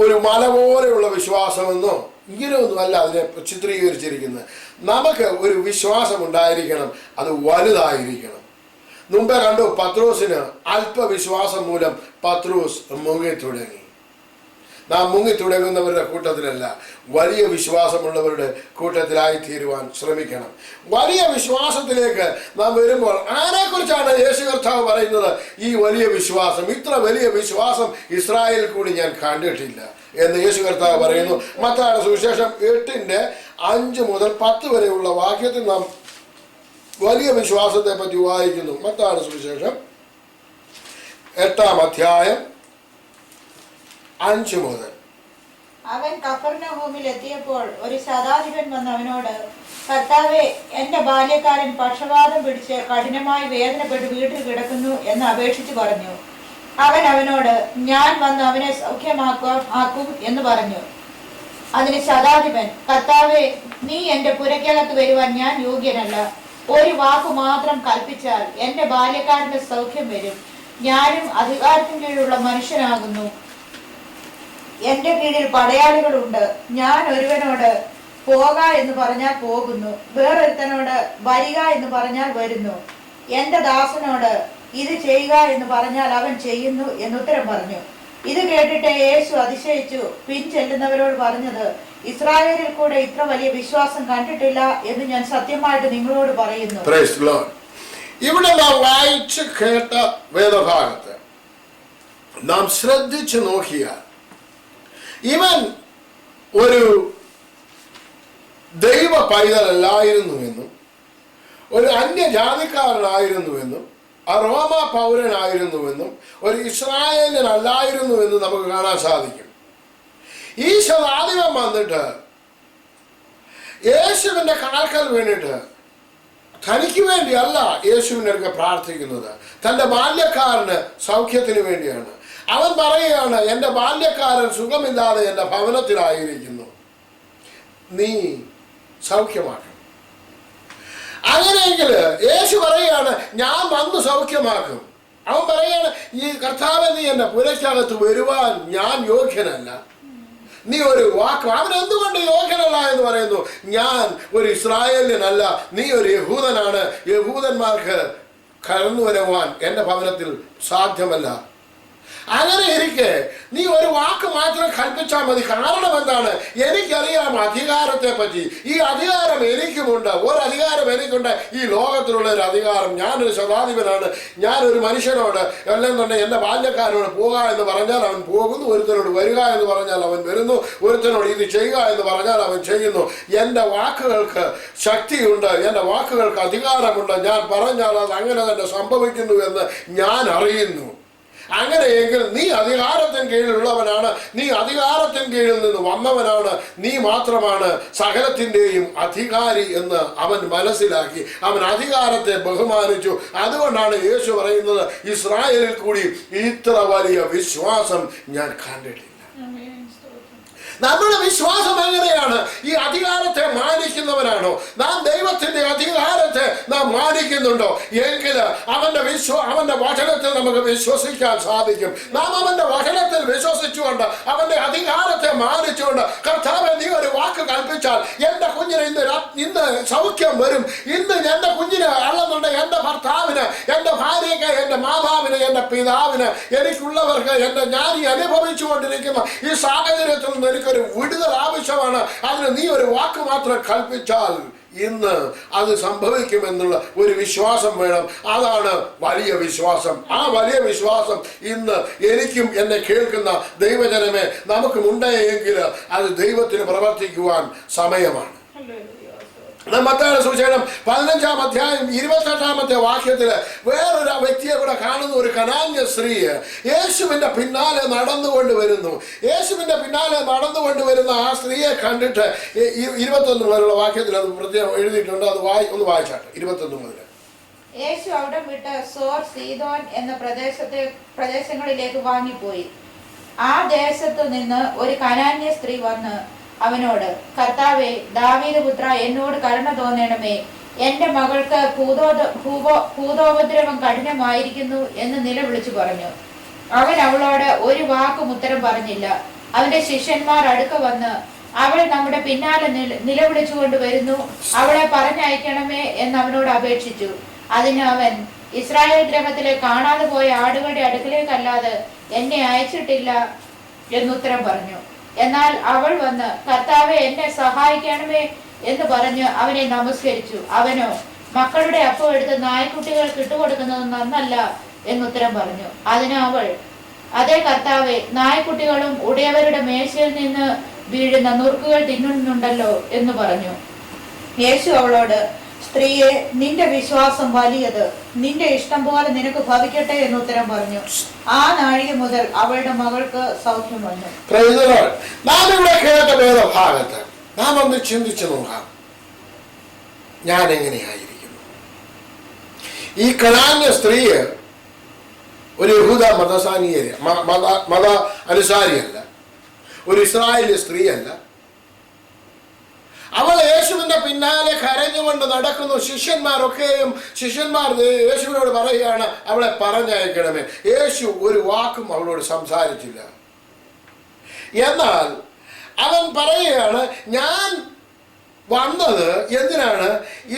ഒരു മല പോലെയുള്ള വിശ്വാസമെന്നോ ഇങ്ങനെയൊന്നുമല്ല അതിനെ ചിത്രീകരിച്ചിരിക്കുന്നത്. നമുക്ക് ഒരു വിശ്വാസം ഉണ്ടായിരിക്കണം, അത് വലുതായിരിക്കണം. മുമ്പേ കണ്ടു, പത്രോസിന് അല്പവിശ്വാസം മൂലം പത്രോസ് മുങ്ങിത്തുടങ്ങി. നാം മുങ്ങിത്തുടങ്ങുന്നവരുടെ കൂട്ടത്തിലല്ല, വലിയ വിശ്വാസമുള്ളവരുടെ കൂട്ടത്തിലായി തീരുവാൻ ശ്രമിക്കണം. വലിയ വിശ്വാസത്തിലേക്ക് നാം വരുമ്പോൾ ആരെക്കുറിച്ചാണ് യേശു കർത്താവ് പറയുന്നത്? ഈ വലിയ വിശ്വാസം, ഇത്ര വലിയ വിശ്വാസം ഇസ്രായേലിൽ കൂടി ഞാൻ കണ്ടിട്ടില്ല എന്ന് യേശു കർത്താവ് പറയുന്നു. മത്തായിയുടെ സുവിശേഷം 8:5 മുതൽ 10 വരെയുള്ള വാക്യത്തിൽ നാം വലിയ വിശ്വാസത്തെ പറ്റി വായിക്കുന്നു. മത്തായിയുടെ സുവിശേഷം 8-ാം അധ്യായം 5 മുതൽ. അവൻ കഫർന്നഹൂമിൽ എത്തിയപ്പോൾ ഒരു ശതാധിപൻ വന്ന് അവനോട്, കർത്താവേ, എന്റെ ബാല്യക്കാരൻ പക്ഷവാതം പിടിച്ച് കഠിനമായി വേദനപ്പെട്ട് വീട്ടിൽ കിടക്കുന്നു എന്ന് അപേക്ഷിച്ചു പറഞ്ഞു. അവൻ അവനോട്, ഞാൻ വന്ന് അവനെ സൗഖ്യമാക്കും എന്ന് പറഞ്ഞു. അതിന് ശതാധിപൻ, കർത്താവേ, നീ എന്റെ പുരയ്ക്കകത്ത് വരുവാൻ ഞാൻ യോഗ്യനല്ല. ഒരു വാക്കു മാത്രം കൽപ്പിച്ചാൽ എന്റെ ബാല്യക്കാരന്റെ സൗഖ്യം വരും. ഞാനും അധികാരത്തിന് കീഴിലുള്ള മനുഷ്യനാകുന്നു. എന്റെ കീഴിൽ പടയാളികളുണ്ട്. ഞാൻ ഒരുവനോട് പോക എന്ന് പറഞ്ഞാൽ പോകുന്നു, വേറൊരുത്തനോട് വരിക എന്ന് പറഞ്ഞാൽ വരുന്നു. എന്റെ ദാസനോട് ഇത് ചെയ്യുക എന്ന് പറഞ്ഞാൽ അവൻ ചെയ്യുന്നു എന്നുത്തരം പറഞ്ഞു. ഇത് കേട്ടിട്ട് യേശു അതിശയിച്ചു പിൻചെല്ലുന്നവരോട് പറഞ്ഞത്, ഇസ്രായേലിൽ കൂടെ ഇത്ര വലിയ വിശ്വാസം കണ്ടിട്ടില്ല എന്ന് ഞാൻ സത്യമായിട്ട് നിങ്ങളോട് പറയുന്നു. ഇവിടെ നാം വായിച്ച് കേട്ട വേദഭാഗത്ത് നാം ശ്രദ്ധിച്ചു നോക്കിയാൽ ഇവൻ ഒരു ദൈവ പൈതലല്ലായിരുന്നുവെന്നും ഒരു അന്യജാതിക്കാരനായിരുന്നുവെന്നും റോമ പൗരനായിരുന്നുവെന്നും ഒരു ഇസ്രായേലിനല്ലായിരുന്നുവെന്നും നമുക്ക് കാണാൻ സാധിക്കും. ഈ ശതാധിപൻ വന്നിട്ട് യേശുവിന്റെ കാൽക്കൽ വീണിട്ട് തനിക്ക് വേണ്ടിയല്ല യേശുവിൻ്റെ അടുക്ക പ്രാർത്ഥിക്കുന്നത്, തൻ്റെ ബാല്യക്കാരന് സൗഖ്യത്തിന് വേണ്ടിയാണ്. അവൻ പറയുകയാണ്, എൻ്റെ ബാല്യക്കാരൻ സുഖമില്ലാതെ എൻ്റെ ഭവനത്തിലായിരിക്കുന്നു, നീ സൗഖ്യമാക്കണം. അങ്ങനെയെങ്കിൽ യേശു പറയുകയാണ്, ഞാൻ വന്ന് സൗഖ്യമാക്കും. അവൻ പറയുകയാണ്, ഈ കർത്താവേ, നീ എൻ്റെ പുരയ്ക്കകത്ത് വരുവാൻ ഞാൻ യോഗ്യനല്ല. നീ ഒരു വാക്ക്, അവൻ എന്തുകൊണ്ട് യോഗ്യനല്ല എന്ന് പറയുന്നു? ഞാൻ ഒരു ഇസ്രായേലിനല്ല, നീ ഒരു യഹൂദനാണ്. യഹൂദന്മാർക്ക് കടന്നു വരുവാൻ എൻ്റെ ഭവനത്തിൽ സാധ്യമല്ല. അങ്ങനെ ഇരിക്കെ നീ ഒരു വാക്ക് മാത്രം കൽപ്പിച്ചാൽ മതി. കാരണം എന്താണ്? എനിക്കറിയാം അധികാരത്തെ പറ്റി. ഈ അധികാരം എനിക്കുമുണ്ട്. ഒരു അധികാരം എനിക്കുണ്ട്, ഈ ലോകത്തിലുള്ള ഒരു അധികാരം. ഞാനൊരു ശതാധിപനാണ്. ഞാനൊരു മനുഷ്യനോട് അല്ലെന്നുണ്ടെങ്കിൽ എൻ്റെ ബാല്യക്കാരനോട് പോകുക എന്ന് പറഞ്ഞാൽ അവൻ പോകുന്നു, ഒരുത്തനോട് വരിക എന്ന് പറഞ്ഞാൽ അവൻ വരുന്നു, ഒരുത്തനോട് ഇത് ചെയ്യുക എന്ന് പറഞ്ഞാൽ അവൻ ചെയ്യുന്നു. എൻ്റെ വാക്കുകൾക്ക് ശക്തിയുണ്ട്, എൻ്റെ വാക്കുകൾക്ക് അധികാരമുണ്ട്. ഞാൻ പറഞ്ഞാൽ അത് അങ്ങനെ തന്നെ സംഭവിക്കുന്നു എന്ന് ഞാൻ അറിയുന്നു. അങ്ങനെയെങ്കിൽ നീ അധികാരത്തിന് കീഴിലുള്ളവനാണ്, നീ അധികാരത്തിന് കീഴിൽ നിന്ന് വന്നവനാണ്, നീ മാത്രമാണ് സകലത്തിൻ്റെയും അധികാരി എന്ന് അവൻ മനസ്സിലാക്കി. അവൻ അധികാരത്തെ ബഹുമാനിച്ചു. അതുകൊണ്ടാണ് യേശു പറയുന്നത്, ഇസ്രായേലിൽ കൂടി ഇത്ര വലിയ വിശ്വാസം ഞാൻ കണ്ടിട്ടില്ല. നമ്മുടെ വിശ്വാസം എങ്ങനെയാണ്? ഈ അധികാരത്തെ മാനിക്കുന്നവനാണോ? നാം ദൈവത്തിന്റെ അധികാരത്തെ നാം മാനിക്കുന്നുണ്ടോ? എങ്കിൽ അവന്റെ വചനത്തിൽ നമുക്ക് വിശ്വസിക്കാൻ സാധിക്കും. നാം അവന്റെ വചനത്തിൽ വിശ്വസിച്ചുകൊണ്ട് അവന്റെ അധികാരത്തെ മാനിച്ചുകൊണ്ട്, കർത്താവേ, നീ ഒരു വാക്ക് കൽപ്പിച്ചാൽ എൻ്റെ കുഞ്ഞിന് ഇന്ന് സൗഖ്യം വരും. ഇന്ന് എൻ്റെ കുഞ്ഞിന് അല്ലെന്നുണ്ടെങ്കിൽ എൻ്റെ ഭർത്താവിന്, എൻ്റെ ഭാര്യയ്ക്ക്, എൻ്റെ മാതാവിന്, എൻ്റെ പിതാവിന്, എനിക്കുള്ളവർക്ക്, ഞാൻ ഈ അനുഭവിച്ചു കൊണ്ടിരിക്കുന്ന ഈ സാഹചര്യത്തിൽ നിന്ന് എനിക്കൊരു വിടുതൽ ആവശ്യമാണ്. അതിന് നീ ഒരു വാക്ക് മാത്രം കൽപ്പിച്ചാൽ ഇന്ന് അത് സംഭവിക്കുമെന്നുള്ള ഒരു വിശ്വാസം വേണം. അതാണ് വലിയ വിശ്വാസം. ആ വലിയ വിശ്വാസം ഇന്ന് എനിക്കും എന്നെ കേൾക്കുന്ന ദൈവജനമേ നമുക്കുമുണ്ടെങ്കിൽ അത് ദൈവത്തിന് പ്രവർത്തിക്കുവാൻ സമയമാണ്. മത്തായിയുടെ സുവിശേഷം 15-ാം അധ്യായം 28-ാമത്തെ വാക്യത്തിൽ വേറൊരു വ്യക്തിയെ കൂടെ കാണുന്നു. ഒരു കനാന്യ സ്ത്രീ യേശുവിന്റെ പിന്നാലെ നടന്നുകൊണ്ട് വരുന്നു. യേശുവിന്റെ പിന്നാലെ നടന്നുകൊണ്ട് വരുന്ന ആ സ്ത്രീയെ കണ്ടിട്ട് 21 മുതലുള്ള വാക്യത്തിൽ അത് പ്രത്യേകം എഴുതിയിട്ടുണ്ട്. അത് ഒന്ന് വായിച്ചാട്ടെ. 21 മുതൽ. യേശു അവിടെ വിട്ട് സോർ, സീദോൻ എന്ന പ്രദേശങ്ങളിലേക്ക് വാങ്ങിപ്പോയി. ആ ദേശത്തു നിന്ന് ഒരു കനാന്യ സ്ത്രീ വന്ന് അവനോട്, കർത്താവേ, ദാവീദ് പുത്ര, എന്നോട് കരുണ തോന്നണമേ, എന്റെ മകൾക്ക് ഭൂതോപദ്രവം കഠിനമായിരിക്കുന്നു എന്ന് നിലവിളിച്ചു പറഞ്ഞു. അവൻ അവളോട് ഒരു വാക്കും ഉത്തരം പറഞ്ഞില്ല. അവന്റെ ശിഷ്യന്മാർ അടുക്ക വന്ന്, അവൾ നമ്മുടെ പിന്നാലെ നിലവിളിച്ചുകൊണ്ട് വരുന്നു, അവളെ പറഞ്ഞയക്കണമേ എന്ന് അവനോട് അപേക്ഷിച്ചു. അതിന് അവൻ, ഇസ്രായേൽ ഗ്രഹത്തിലെ കാണാതെ പോയ ആടുകളുടെ അടുക്കലേക്കല്ലാതെ എന്നെ അയച്ചിട്ടില്ല എന്നുത്തരം പറഞ്ഞു. എന്നാൽ അവൾ വന്ന്, കർത്താവെ, എന്നെ സഹായിക്കണമേ എന്ന് പറഞ്ഞ് അവനെ നമസ്കരിച്ചു. അവനോ, മക്കളുടെ അപ്പം എടുത്ത് നായ്ക്കുട്ടികൾക്ക് ഇട്ടുകൊടുക്കുന്നത് നന്നല്ല എന്നുത്തരം പറഞ്ഞു. അതിന് അവൾ, അതേ കർത്താവെ, നായ്ക്കുട്ടികളും ഉടയവരുടെ മേശയിൽ നിന്ന് വീഴുന്ന നുറുക്കുകൾ തിന്നുന്നുണ്ടല്ലോ എന്ന് പറഞ്ഞു. യേശു അവളോട്, സ്ത്രീയെ, നിന്റെ വിശ്വാസം വലിയത്, നിന്റെ ഇഷ്ടം പോലെ നിനക്ക് ഭവിക്കട്ടെ എന്ന് ഉത്തരം പറഞ്ഞു. ആ നാഴിക മുതൽ അവളുടെ മകൾക്ക് സൗഖ്യം വന്നു. നാം ഇവിടെ കേട്ട വേദഭാഗത്ത് നാം ഒന്ന് ചിന്തിച്ചു നോക്കാം, ഞാൻ എങ്ങനെയായിരിക്കുന്നു. ഈ കനാന്യ സ്ത്രീയെ ഒരു യഹൂദ മത അനുസാരിയല്ല, ഒരു ഇസ്രായേലി സ്ത്രീയല്ല. അവൾ യേശുവിന്റെ പിന്നാലെ കരഞ്ഞുകൊണ്ട് നടക്കുന്നു. ശിഷ്യന്മാർ യേശുവിനോട് പറയുകയാണ്, അവളെ പറഞ്ഞയക്കണമേ. യേശു ഒരു വാക്കും അവളോട് സംസാരിച്ചില്ല. എന്നാൽ അവൻ പറയുകയാണ്, ഞാൻ വന്നത് എന്തിനാണ്?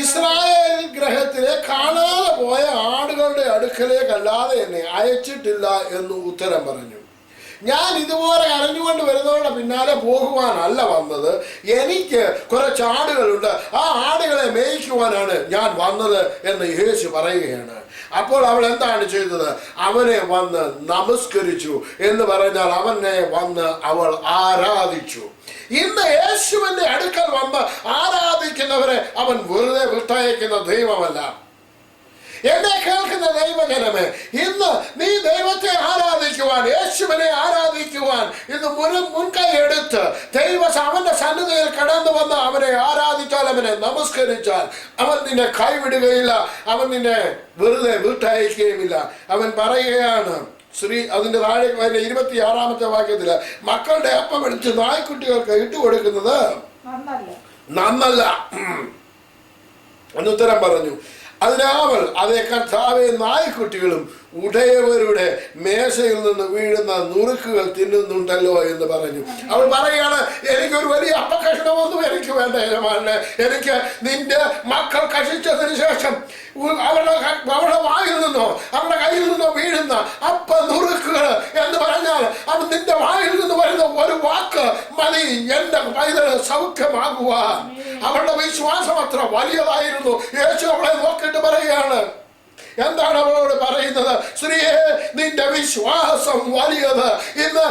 ഇസ്രായേൽ ഗ്രഹത്തിലെ കാണാതെ പോയ ആടുകളുടെ അടുക്കലേക്കല്ലാതെ എന്നെ അയച്ചിട്ടില്ല എന്ന് ഉത്തരം പറഞ്ഞു. ഞാൻ ഇതുപോലെ അറിഞ്ഞുകൊണ്ട് വരുന്നവരുടെ പിന്നാലെ പോകുവാനല്ല വന്നത്, എനിക്ക് കുറച്ച് ആടുകളുണ്ട്, ആ ആടുകളെ മേയ്ക്കുവാനാണ് ഞാൻ വന്നത് എന്ന് യേശു പറയുകയാണ്. അപ്പോൾ അവൾ എന്താണ് ചെയ്തത്? അവനെ വന്ന് നമസ്കരിച്ചു എന്ന് പറഞ്ഞാൽ അവനെ വന്ന് അവൾ ആരാധിച്ചു. ഇന്ന് യേശുവിന്റെ അടുക്കൽ വന്ന് ആരാധിക്കുന്നവരെ അവൻ വെറുതെ വിട്ടയക്കുന്ന ദൈവമല്ല. എന്നെ കേൾക്കുന്ന ദൈവജനമേ, ഇന്ന് നീ ദൈവത്തെ ആരാധിക്കുവാൻ, യേശുവിനെ ആരാധിക്കുവാൻ ഇന്ന് മുൻകൈ എടുത്ത് അവന്റെ സന്നിധിയിൽ കടന്നു വന്ന് അവനെ ആരാധിച്ചാൽ, അവനെ നമസ്കരിച്ചാൽ അവൻ നിന്നെ കൈവിടുകയില്ല, അവൻ നിന്നെ വെറുതെ വിട്ടയക്കുകയുമില്ല. അവൻ പറയുകയാണ്, അതിന്റെ താഴെ 26-ാമത്തെ വാക്യത്തില്, മക്കളുടെ അപ്പം എടുത്ത് നായ്ക്കുട്ടികൾക്ക് ഇട്ടുകൊടുക്കുന്നത് നന്നല്ല എന്നുത്തരം പറഞ്ഞു. അതിനാവൾ, അതേ കർത്താവെ, നായ്ക്കുട്ടികളും ഉടയവരുടെ മേശയിൽ നിന്ന് വീഴുന്ന നുറുക്കുകൾ തിന്നുന്നുണ്ടല്ലോ എന്ന് പറഞ്ഞു. അവൾ പറയുകയാണ്, എനിക്കൊരു വലിയ അപ്പകഷ്ണമൊന്നും എനിക്ക് വേണ്ട യജമാനെ, എനിക്ക് നിന്റെ മക്കൾ കഷിച്ചതിന് ശേഷം അവരുടെ വായിൽ നിന്നോ അവരുടെ കയ്യിൽ നിന്നോ വീഴുന്ന അപ്പ നുറുക്കുകൾ എന്ന് പറഞ്ഞാൽ അവൻ നിന്റെ വായിൽ നിന്ന് വരുന്ന ഒരു വാക്ക് മതി എന്റെ പൈതല് സൗഖ്യമാകുവാൻ. അവളുടെ വിശ്വാസം അത്ര വലിയതായിരുന്നു. യേശു അവളെ നോക്കിയിട്ട് പറയുകയാണ്, എന്താണ് അവളോട് പറയുന്നത്? സ്ത്രീയെ, നിന്റെ വിശ്വാസം വലിയത്. ഇന്ന്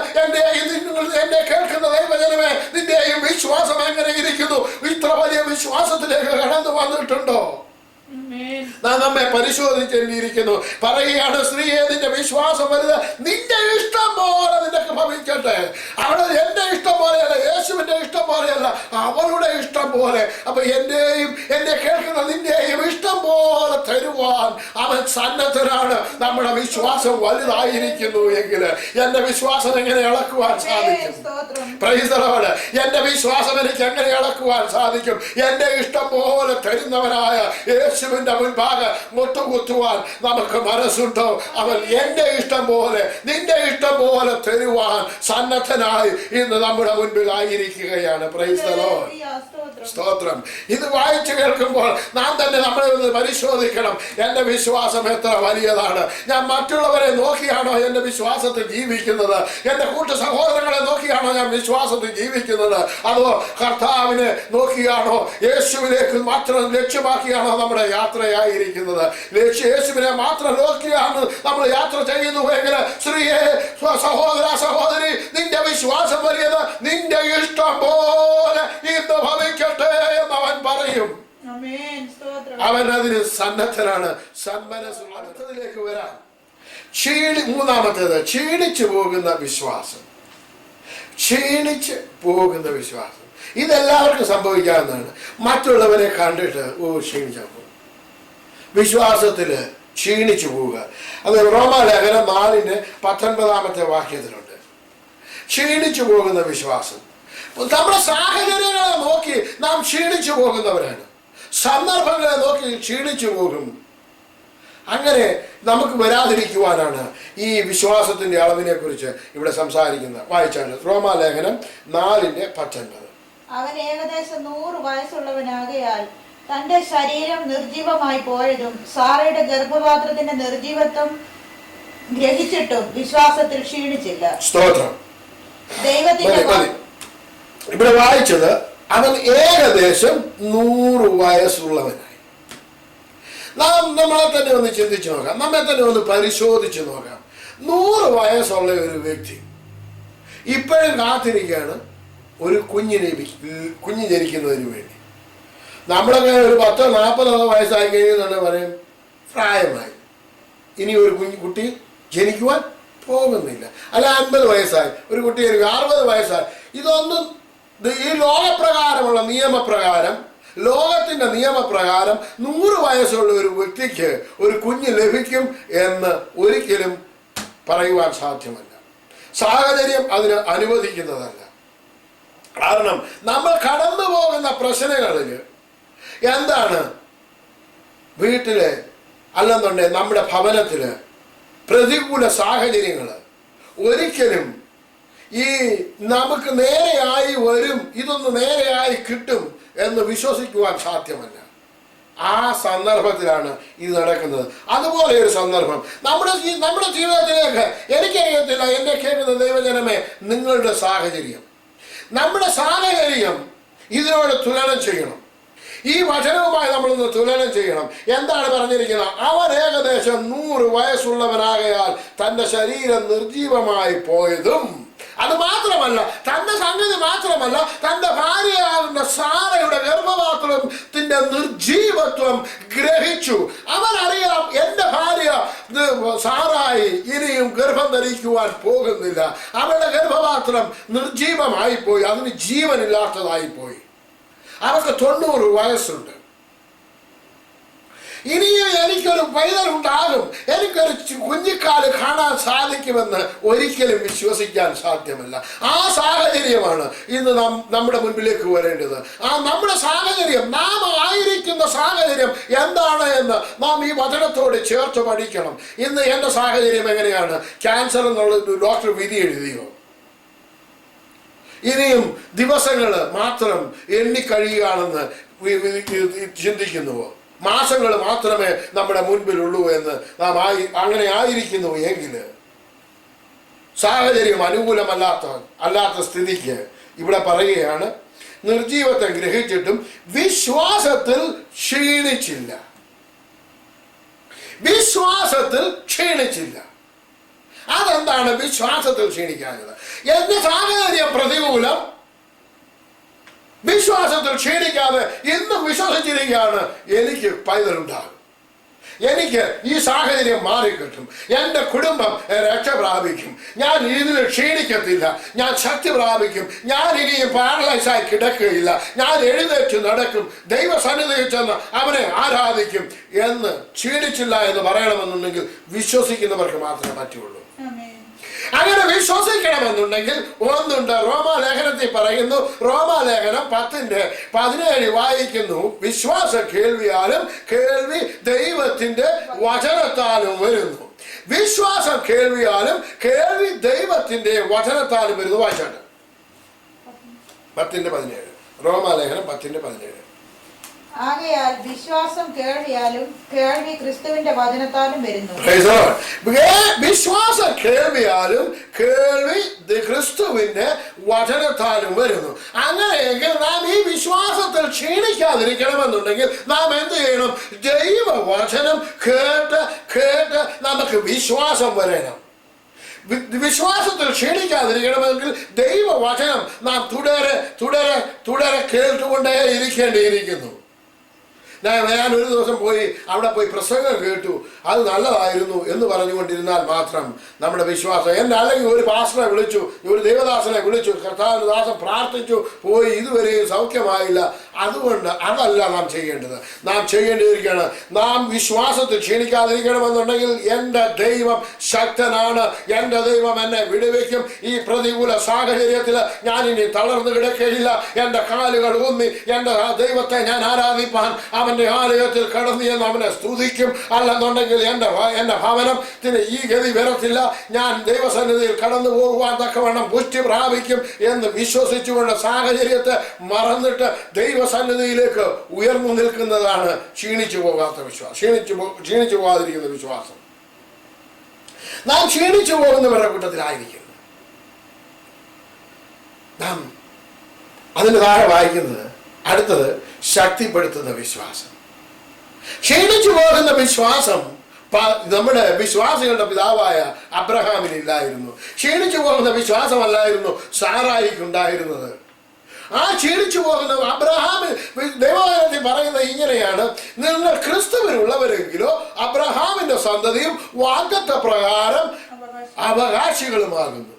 എന്നെ കേൾക്കുന്ന ദൈവജനമേ, നിന്റെയും വിശ്വാസം എങ്ങനെ ഇരിക്കുന്നു? ഇത്ര വലിയ വിശ്വാസത്തിലേക്ക് കടന്നു വന്നിട്ടുണ്ടോ? നാം നമ്മെ പരിശോധിക്കേണ്ടിയിരിക്കുന്നു. പറയുകയാണ്, സ്ത്രീയെ, നിന്റെ വിശ്വാസം വലുത്, നിന്റെ ഇഷ്ടം പോലെ നിനക്ക് ഭവിക്കട്ടെ. അവിടെ എന്റെ ഇഷ്ടം പോലെയല്ല, യേശുവിന്റെ ഇഷ്ടം പോലെയല്ല, അവളുടെ ഇഷ്ടം പോലെ. അപ്പൊ എന്നെ കേൾക്കുന്ന നിന്റെയും ഇഷ്ടം പോലെ തരുവാൻ അവൻ സന്നദ്ധനാണ്. നമ്മുടെ വിശ്വാസം വലുതായിരിക്കുന്നു എങ്കിൽ എന്റെ വിശ്വാസം എങ്ങനെ ഇളക്കുവാൻ സാധിക്കും? Praise the Lord. എന്റെ വിശ്വാസം എനിക്ക് എങ്ങനെ ഇളക്കുവാൻ സാധിക്കും? എന്റെ ഇഷ്ടം പോലെ തരുന്നവനായ യേശുവിന്റെ മുൻപാകെ മുട്ടുകുത്തുവാൻ നമുക്ക് മനസ്സുണ്ടോ? അവൻ എന്റെ ഇഷ്ടം പോലെ നിന്റെ ഇഷ്ടം പോലെ തരുവാൻ സന്നദ്ധനായി ഇന്ന് നമ്മുടെ മുൻപിൽ ആയിരിക്കുകയാണ്. Praise the Lord. സ്തോത്രം. ഇത് വായിച്ചു കേൾക്കുമ്പോൾ നാം തന്നെ നമ്മളെ ഒന്ന് പരിശോധിക്കണം. എന്റെ വിശ്വാസം എത്ര വലിയതാണ്? ഞാൻ മറ്റുള്ളവരെ നോക്കിയാണോ എന്റെ വിശ്വാസത്തിൽ ജീവിക്കുന്നത്? എന്റെ കൂട്ടു സഹോദരങ്ങളെ നോക്കിയാണോ ഞാൻ വിശ്വാസത്തിൽ ജീവിക്കുന്നത്? അതോ കർത്താവിനെ നോക്കിയാണോ, യേശുവിലേക്ക് മാത്രം ലക്ഷ്യമാക്കിയാണോ നമ്മുടെ യാത്രയായിരിക്കുന്നത്? യേശുവിനെ മാത്രം നോക്കിയാണ് നമ്മൾ യാത്ര ചെയ്യുന്നുവെങ്കിൽ, സ്ത്രീയെ, സഹോദര, സഹോദരി, നിന്റെ വിശ്വാസം വലിയത്, നിന്റെ ഇഷ്ടം പോലെ ഇന്ന് ഭവിക്കട്ടെ എന്ന് അവൻ പറയും. അവൻ അതിന് സന്നദ്ധനാണ്, സന്മനസ്സുള്ള. അടുത്തതിലേക്ക് വരാം. മൂന്നാമത്തേത്, ക്ഷീണിച്ചു പോകുന്ന വിശ്വാസം. ക്ഷീണിച്ച് പോകുന്ന വിശ്വാസം ഇതെല്ലാവർക്കും സംഭവിക്കാവുന്നതാണ്. മറ്റുള്ളവരെ കണ്ടിട്ട് ക്ഷീണിച്ചാൽ പോകും, വിശ്വാസത്തില് ക്ഷീണിച്ചു പോവുക. അത് റോമാലേഖനം 4:19 വാക്യത്തിലുണ്ട്. ക്ഷീണിച്ചു പോകുന്ന വിശ്വാസം. നമ്മുടെ സാഹചര്യങ്ങളെ നോക്കി നാം ക്ഷീണിച്ചു പോകുന്നവരാണ്. സന്ദർഭങ്ങളെ നോക്കി ക്ഷീണിച്ചു പോകും. അങ്ങനെ നമുക്ക് വരാതിരിക്കുവാനാണ് ഈ വിശ്വാസത്തിന്റെ അളവിനെ കുറിച്ച് ഇവിടെ സംസാരിക്കുന്നത്. വായിച്ചാണ് റോമാലേഖനം 4:19. അവൻ ഏകദേശം 100 വയസ്സുള്ളവനാകയാൽ തന്റെ ശരീരം നിർജീവമായി പോയതും സാറയുടെ ഗർഭപാത്രത്തിന്റെ നിർജീവത്വം ഗ്രഹിച്ചിട്ടും വിശ്വാസത്തിൽ ക്ഷീണിച്ചില്ല. സ്തോത്രം. ദൈവത്തിന്റെ ഇവിടെ വായിച്ചത്, അവൻ ഏകദേശം 100 വയസ്സുള്ളവനായി. നാം നമ്മളെ തന്നെ ഒന്ന് ചിന്തിച്ചു നോക്കാം, നമ്മെ തന്നെ ഒന്ന് പരിശോധിച്ചു നോക്കാം. 100 വയസ്സുള്ള ഒരു വ്യക്തി ഇപ്പോഴും കാത്തിരിക്കുകയാണ് ഒരു കുഞ്ഞ് ജനിക്കുന്നതിന് വേണ്ടി. നമ്മളൊക്കെ ഒരു 10-40 വയസ്സായി കഴിയുന്നുണ്ട് പറയും പ്രായമായി, ഇനി ഒരു കുട്ടി ജനിക്കുവാൻ പോകുന്നില്ല. അല്ല 50 വയസ്സായി ഒരു കുട്ടി, 60 വയസ്സായി. ഇതൊന്നും ഈ ലോകപ്രകാരമുള്ള നിയമപ്രകാരം, ലോകത്തിന്റെ നിയമപ്രകാരം 100 വയസ്സുള്ള ഒരു വ്യക്തിക്ക് ഒരു കുഞ്ഞ് ലഭിക്കും എന്ന് ഒരിക്കലും പറയുവാൻ സാധ്യമല്ല. സാഹചര്യം അതിന് അനുവദിക്കുന്നതല്ല. കാരണം നമ്മൾ കടന്നു പോകുന്ന പ്രശ്നങ്ങളിൽ എന്താണ്, വീട്ടില് അല്ലെന്നുണ്ടെങ്കിൽ നമ്മുടെ ഭവനത്തില് പ്രതികൂല സാഹചര്യങ്ങൾ ഒരിക്കലും ഈ നമുക്ക് നേരെയായി വരും, ഇതൊന്ന് നേരെയായി കിട്ടും എന്ന് വിശ്വസിക്കുവാൻ സാധ്യമല്ല. ആ സന്ദർഭത്തിലാണ് ഇത് നടക്കുന്നത്. അതുപോലെ ഒരു സന്ദർഭം നമ്മുടെ ജീവിതത്തിലേക്ക്, എനിക്കറിയത്തില്ല എന്നെ കേൾക്കുന്ന ദൈവജനമേ, നിങ്ങളുടെ സാഹചര്യം, നമ്മുടെ സാഹചര്യം ഇതിനോട് തുലനം ചെയ്യണം. ഈ വചനവുമായി നമ്മളൊന്ന് തുലനം ചെയ്യണം. എന്താണ് പറഞ്ഞിരിക്കുന്നത്? അവൻ ഏകദേശം 100 വയസ്സുള്ളവനാകയാൽ തന്റെ ശരീരം നിർജീവമായി പോയതും, അത് മാത്രമല്ല, തന്റെ സംഗതി മാത്രമല്ല, തന്റെ ഭാര്യയാകുന്ന സാറയുടെ ഗർഭപാത്രത്തിന്റെ നിർജീവത്വം ഗ്രഹിച്ചു. അവനറിയാം, എന്റെ ഭാര്യ സാറായി ഇനിയും ഗർഭം ധരിക്കുവാൻ പോകുന്നില്ല. അവളുടെ ഗർഭപാത്രം നിർജീവമായി പോയി, അതിന് ജീവനില്ലാത്തതായി പോയി. അവർക്ക് 90 വയസ്സുണ്ട്. ഇനിയും എനിക്കൊരു പൈതലുണ്ടാകും, എനിക്കൊരു കുഞ്ഞിക്കാല് കാണാൻ സാധിക്കുമെന്ന് ഒരിക്കലും വിശ്വസിക്കാൻ സാധ്യമല്ല. ആ സാഹചര്യമാണ് ഇന്ന് നമ്മുടെ മുൻപിലേക്ക് വരേണ്ടത്. ആ നമ്മുടെ സാഹചര്യം, നാം ആയിരിക്കുന്ന സാഹചര്യം എന്താണ് എന്ന് നാം ഈ വചനത്തോട് ചേർത്ത് പഠിക്കണം. ഇന്ന് എൻ്റെ സാഹചര്യം എങ്ങനെയാണ്? ക്യാൻസർ എന്നുള്ളത് ഡോക്ടർ വിധി എഴുതിയോ? ഇനിയും ദിവസങ്ങൾ മാത്രം എണ്ണിക്കഴിയുകയാണെന്ന് ചിന്തിക്കുന്നുവോ? മാസങ്ങൾ മാത്രമേ നമ്മുടെ മുൻപിലുള്ളൂ എന്ന് നാം അങ്ങനെ ആയിരിക്കുന്നു എങ്കിൽ, സാഹചര്യം അനുകൂലമല്ലാത്ത സ്ഥിതിക്ക് ഇവിടെ പറയുകയാണ്, നിർജീവത്തെ ഗ്രഹിച്ചിട്ടും വിശ്വാസത്തിൽ ക്ഷീണിച്ചില്ല. വിശ്വാസത്തിൽ ക്ഷീണിച്ചില്ല. അതെന്താണ് വിശ്വാസത്തിൽ ക്ഷീണിക്കാഞ്ഞത്? എന്റെ സാഹചര്യം പ്രതികൂലം, വിശ്വാസത്തിൽ ക്ഷീണിക്കാതെ ഇന്നും വിശ്വസിച്ചിരിക്കുകയാണ്, എനിക്ക് പൈതലുണ്ടാകും, എനിക്ക് ഈ സാഹചര്യം മാറിക്കിട്ടും, എൻ്റെ കുടുംബം രക്ഷ പ്രാപിക്കും, ഞാൻ ഇതിൽ ക്ഷീണിക്കത്തില്ല, ഞാൻ ശക്തി പ്രാപിക്കും, ഞാൻ ഇനിയും പാരലൈസായി കിടക്കുകയില്ല, ഞാൻ എഴുന്നേറ്റ് നടക്കും, ദൈവസന്നിധിയിൽ ചെന്ന് അവനെ ആരാധിക്കും എന്ന് ക്ഷീണിച്ചില്ല എന്ന് പറയണമെന്നുണ്ടെങ്കിൽ വിശ്വസിക്കുന്നവർക്ക് മാത്രമേ പറ്റുള്ളൂ. അങ്ങനെ വിശ്വസിക്കണമെന്നുണ്ടെങ്കിൽ ഒന്നുണ്ട്. റോമാലേഖനത്തിൽ പറയുന്നു, റോമാലേഖനം 10:17 വായിക്കുന്നു, വിശ്വാസ കേൾവിയാലും കേൾവി ദൈവത്തിന്റെ വചനത്താലും വരുന്നു. വിശ്വാസം കേൾവിയാലും കേൾവി ദൈവത്തിന്റെ വചനത്താലും വരുന്നു. വായിച്ചാട്ട് 10:17, റോമാലേഖനം 10:17. ആകയാൽ വിശ്വാസം കേൾവിയാലും കേൾവി ക്രിസ്തുവിന്റെ വചനത്താലും വരുന്നു. വിശ്വാസം കേൾവിയാലും കേൾവി ക്രിസ്തുവിന്റെ വചനത്താലും വരുന്നു. അങ്ങനെയെങ്കിൽ നാം ഈ വിശ്വാസത്തിൽ ക്ഷീണിക്കാതിരിക്കണമെന്നുണ്ടെങ്കിൽ നാം എന്ത് ചെയ്യണം? ദൈവവചനം കേട്ട് നമുക്ക് വിശ്വാസം വരണം. വിശ്വാസത്തിൽ ക്ഷീണിക്കാതിരിക്കണമെങ്കിൽ ദൈവവചനം നാം തുടരെ കേട്ടുകൊണ്ടേ ഇരിക്കേണ്ടിയിരിക്കുന്നു. ഞാൻ ഒരു ദിവസം അവിടെ പോയി പ്രസംഗം കേട്ടു, അത് നല്ലതായിരുന്നു എന്ന് പറഞ്ഞുകൊണ്ടിരുന്നാൽ മാത്രം നമ്മുടെ വിശ്വാസം അല്ലെങ്കിൽ ഒരു പാസ്റ്ററെ വിളിച്ചു, ഒരു ദൈവദാസനെ വിളിച്ചു, കർത്താവിന്റെ ദാസൻ പ്രാർത്ഥിച്ചു, പോയി, ഇതുവരെയും സൗഖ്യമായില്ല. അതുകൊണ്ട് അതല്ല നാം ചെയ്യേണ്ടത്. നാം ചെയ്യേണ്ടിയിരിക്കുകയാണ്, നാം വിശ്വാസത്തിൽ ക്ഷീണിക്കാതിരിക്കണമെന്നുണ്ടെങ്കിൽ എൻ്റെ ദൈവം ശക്തനാണ്, എൻ്റെ ദൈവം എന്നെ വിടുവിക്കും. ഈ പ്രതികൂല സാഹചര്യത്തിൽ ഞാൻ ഇനി തളർന്നു കിടക്കുകയില്ല. എൻ്റെ കാലുകൾ ഊന്നി എൻ്റെ ദൈവത്തെ ഞാൻ ആരാധിപ്പാൻ അവന്റെ ആലയത്തിൽ കടന്നു എന്ന് അവനെ സ്തുതിക്കും. അല്ലെന്നുണ്ടെങ്കിൽ എൻ്റെ ഭവനത്തിന് ഈ ഗതി വരത്തില്ല. ഞാൻ ദൈവസന്നിധിയിൽ കടന്നു പോകുവാൻ തക്കവണ്ണം പുഷ്ടി പ്രാപിക്കും എന്ന് വിശ്വസിച്ചുകൊണ്ട് സാഹചര്യത്തെ മറന്നിട്ട് ദൈവസന്നിധിയിലേക്ക് ഉയർന്നു നിൽക്കുന്നതാണ് ക്ഷീണിച്ചു പോകാത്ത വിശ്വാസം, ക്ഷീണിച്ചു പോകാതിരിക്കുന്ന വിശ്വാസം. നാം ക്ഷീണിച്ചു പോകുന്നവരുടെ കൂട്ടത്തിലായിരിക്കുന്നു. നാം അതിന് താഴെ വായിക്കുന്നത് അടുത്തത് ശക്തിപ്പെടുത്തുന്ന വിശ്വാസം. ക്ഷീണിച്ചു പോകുന്ന വിശ്വാസം നമ്മുടെ വിശ്വാസികളുടെ പിതാവായ അബ്രഹാമിനില്ലായിരുന്നു. ക്ഷീണിച്ചു പോകുന്ന വിശ്വാസമല്ലായിരുന്നു സാറായിക്കുണ്ടായിരുന്നത്. ആ ക്ഷീണിച്ചു പോകുന്ന അബ്രഹാമിൽ ദൈവവചനത്തിൽ പറയുന്നത് പറയുന്നത് ഇങ്ങനെയാണ്, നിങ്ങൾ ക്രിസ്തുവിനുള്ളവരെങ്കിലോ അബ്രഹാമിന്റെ സന്തതിയും വാഗ്ദത്ത പ്രകാരം അവകാശികളുമാകുന്നു.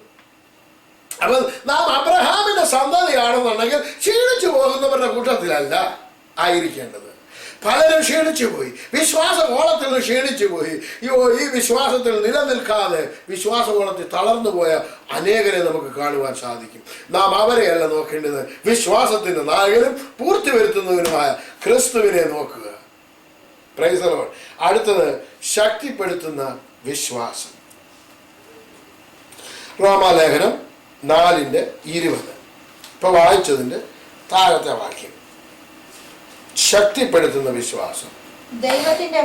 അപ്പൊ നാം അബ്രഹാമിന്റെ സന്തതിയാണെന്നുണ്ടെങ്കിൽ ക്ഷീണിച്ചു പോകുന്നവരുടെ കൂട്ടത്തിലല്ല ആയിരിക്കേണ്ടത്. പലരും ക്ഷീണിച്ചു പോയി, വിശ്വാസകോളത്തിൽ നിന്ന് ക്ഷീണിച്ചു പോയി. ഈ വിശ്വാസത്തിൽ നിലനിൽക്കാതെ വിശ്വാസകോളത്തിൽ തളർന്നു പോയ അനേകരെ നമുക്ക് കാണുവാൻ സാധിക്കും. നാം അവരെയല്ല നോക്കേണ്ടത്, വിശ്വാസത്തിന്റെ നായകനും പൂർത്തി വരുത്തുന്നതിനുമായ ക്രിസ്തുവിനെ നോക്കുക. Praise the Lord. അടുത്തത് ശക്തിപ്പെടുത്തുന്ന വിശ്വാസം. റോമാലേഖനം 4:20 ഇപ്പൊ വായിച്ചതിന്റെ താഴത്തെ വാക്യം. ശക്തിപ്പെടുത്തുന്ന വിശ്വാസം. ദൈവത്തിന്റെ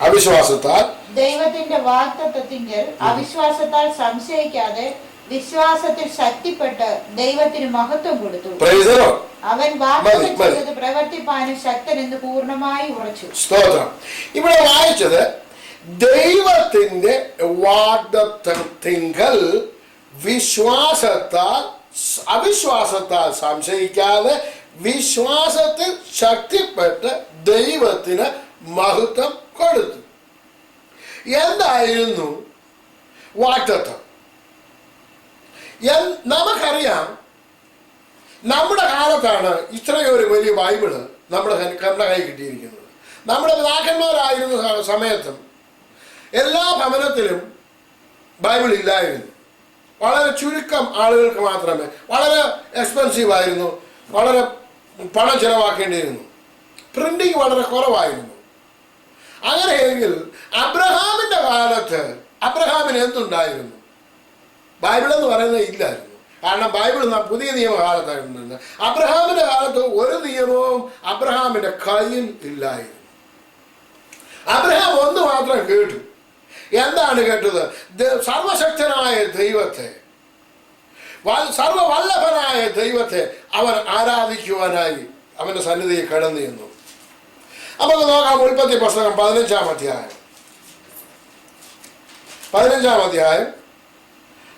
അവിശ്വാസത്താൽ ദൈവത്തിന്റെ വാഗ്ദത്തത്തിങ്കൽ അവിശ്വാസത്താൽ സംശയിക്കാതെ വിശ്വാസത്തിൽ ശക്തിപ്പെട്ട് ദൈവത്തിന് മഹത്വം കൊടുത്തു. അവൻ വാഗ്ദത്തം ചെയ്തത് പ്രവർത്തിപ്പാനും ശക്തനെന്ന് പൂർണ്ണമായി ഉറച്ചു. സ്തോത്രം. ഇവിടെ വായിച്ചത് ദൈവത്തിന്റെ വാഗ്ദത്തത്തിങ്കൽ അവിശ്വാസത്താൽ സംശയിക്കാതെ വിശ്വാസത്തിൽ ശക്തിപ്പെട്ട് ദൈവത്തിന് മഹത്വം കൊടുത്തു. എന്തായിരുന്നു വാഗ്ദത്തം? നമുക്കറിയാം, നമ്മുടെ കാലത്താണ് ഇത്രയൊരു വലിയ ബൈബിള് നമ്മുടെ കൈ കിട്ടിയിരിക്കുന്നത്. നമ്മുടെ പിതാക്കന്മാരായിരുന്ന സമയത്തും എല്ലാ ഭവനത്തിലും ബൈബിൾ ഇല്ലായിരുന്നു. വളരെ ചുരുക്കം ആളുകൾക്ക് മാത്രമേ, വളരെ എക്സ്പെൻസീവ് ആയിരുന്നു, വളരെ പണം ചെലവാക്കേണ്ടിയിരുന്നു, പ്രിന്റിങ് വളരെ കുറവായിരുന്നു. അങ്ങനെയെങ്കിൽ അബ്രഹാമിന്റെ കാലത്ത് അബ്രഹാമിന് എന്തുണ്ടായിരുന്നു? ബൈബിൾ എന്ന് പറയുന്നത് ഇല്ലായിരുന്നു. കാരണം ബൈബിൾ പുതിയ നിയമകാലത്തായിരുന്നു. അബ്രഹാമിന്റെ കാലത്ത് ഒരു നിയമവും അബ്രഹാമിന്റെ കയ്യിൽ ഇല്ലായിരുന്നു. അബ്രഹാം ഒന്ന് മാത്രം കേട്ടു. എന്താണ് കേട്ടത്? സർവശക്തനായ ദൈവത്തെ, സർവവല്ലഭനായ ദൈവത്തെ അവൻ ആരാധിക്കുവാനായി അവന്റെ സന്നിധിയിൽ കടന്നു ചെന്നു. നമുക്ക് നോക്കാം ഉൽപ്പത്തി പുസ്തകം 15-ാം അധ്യായം. 15-ാം അധ്യായം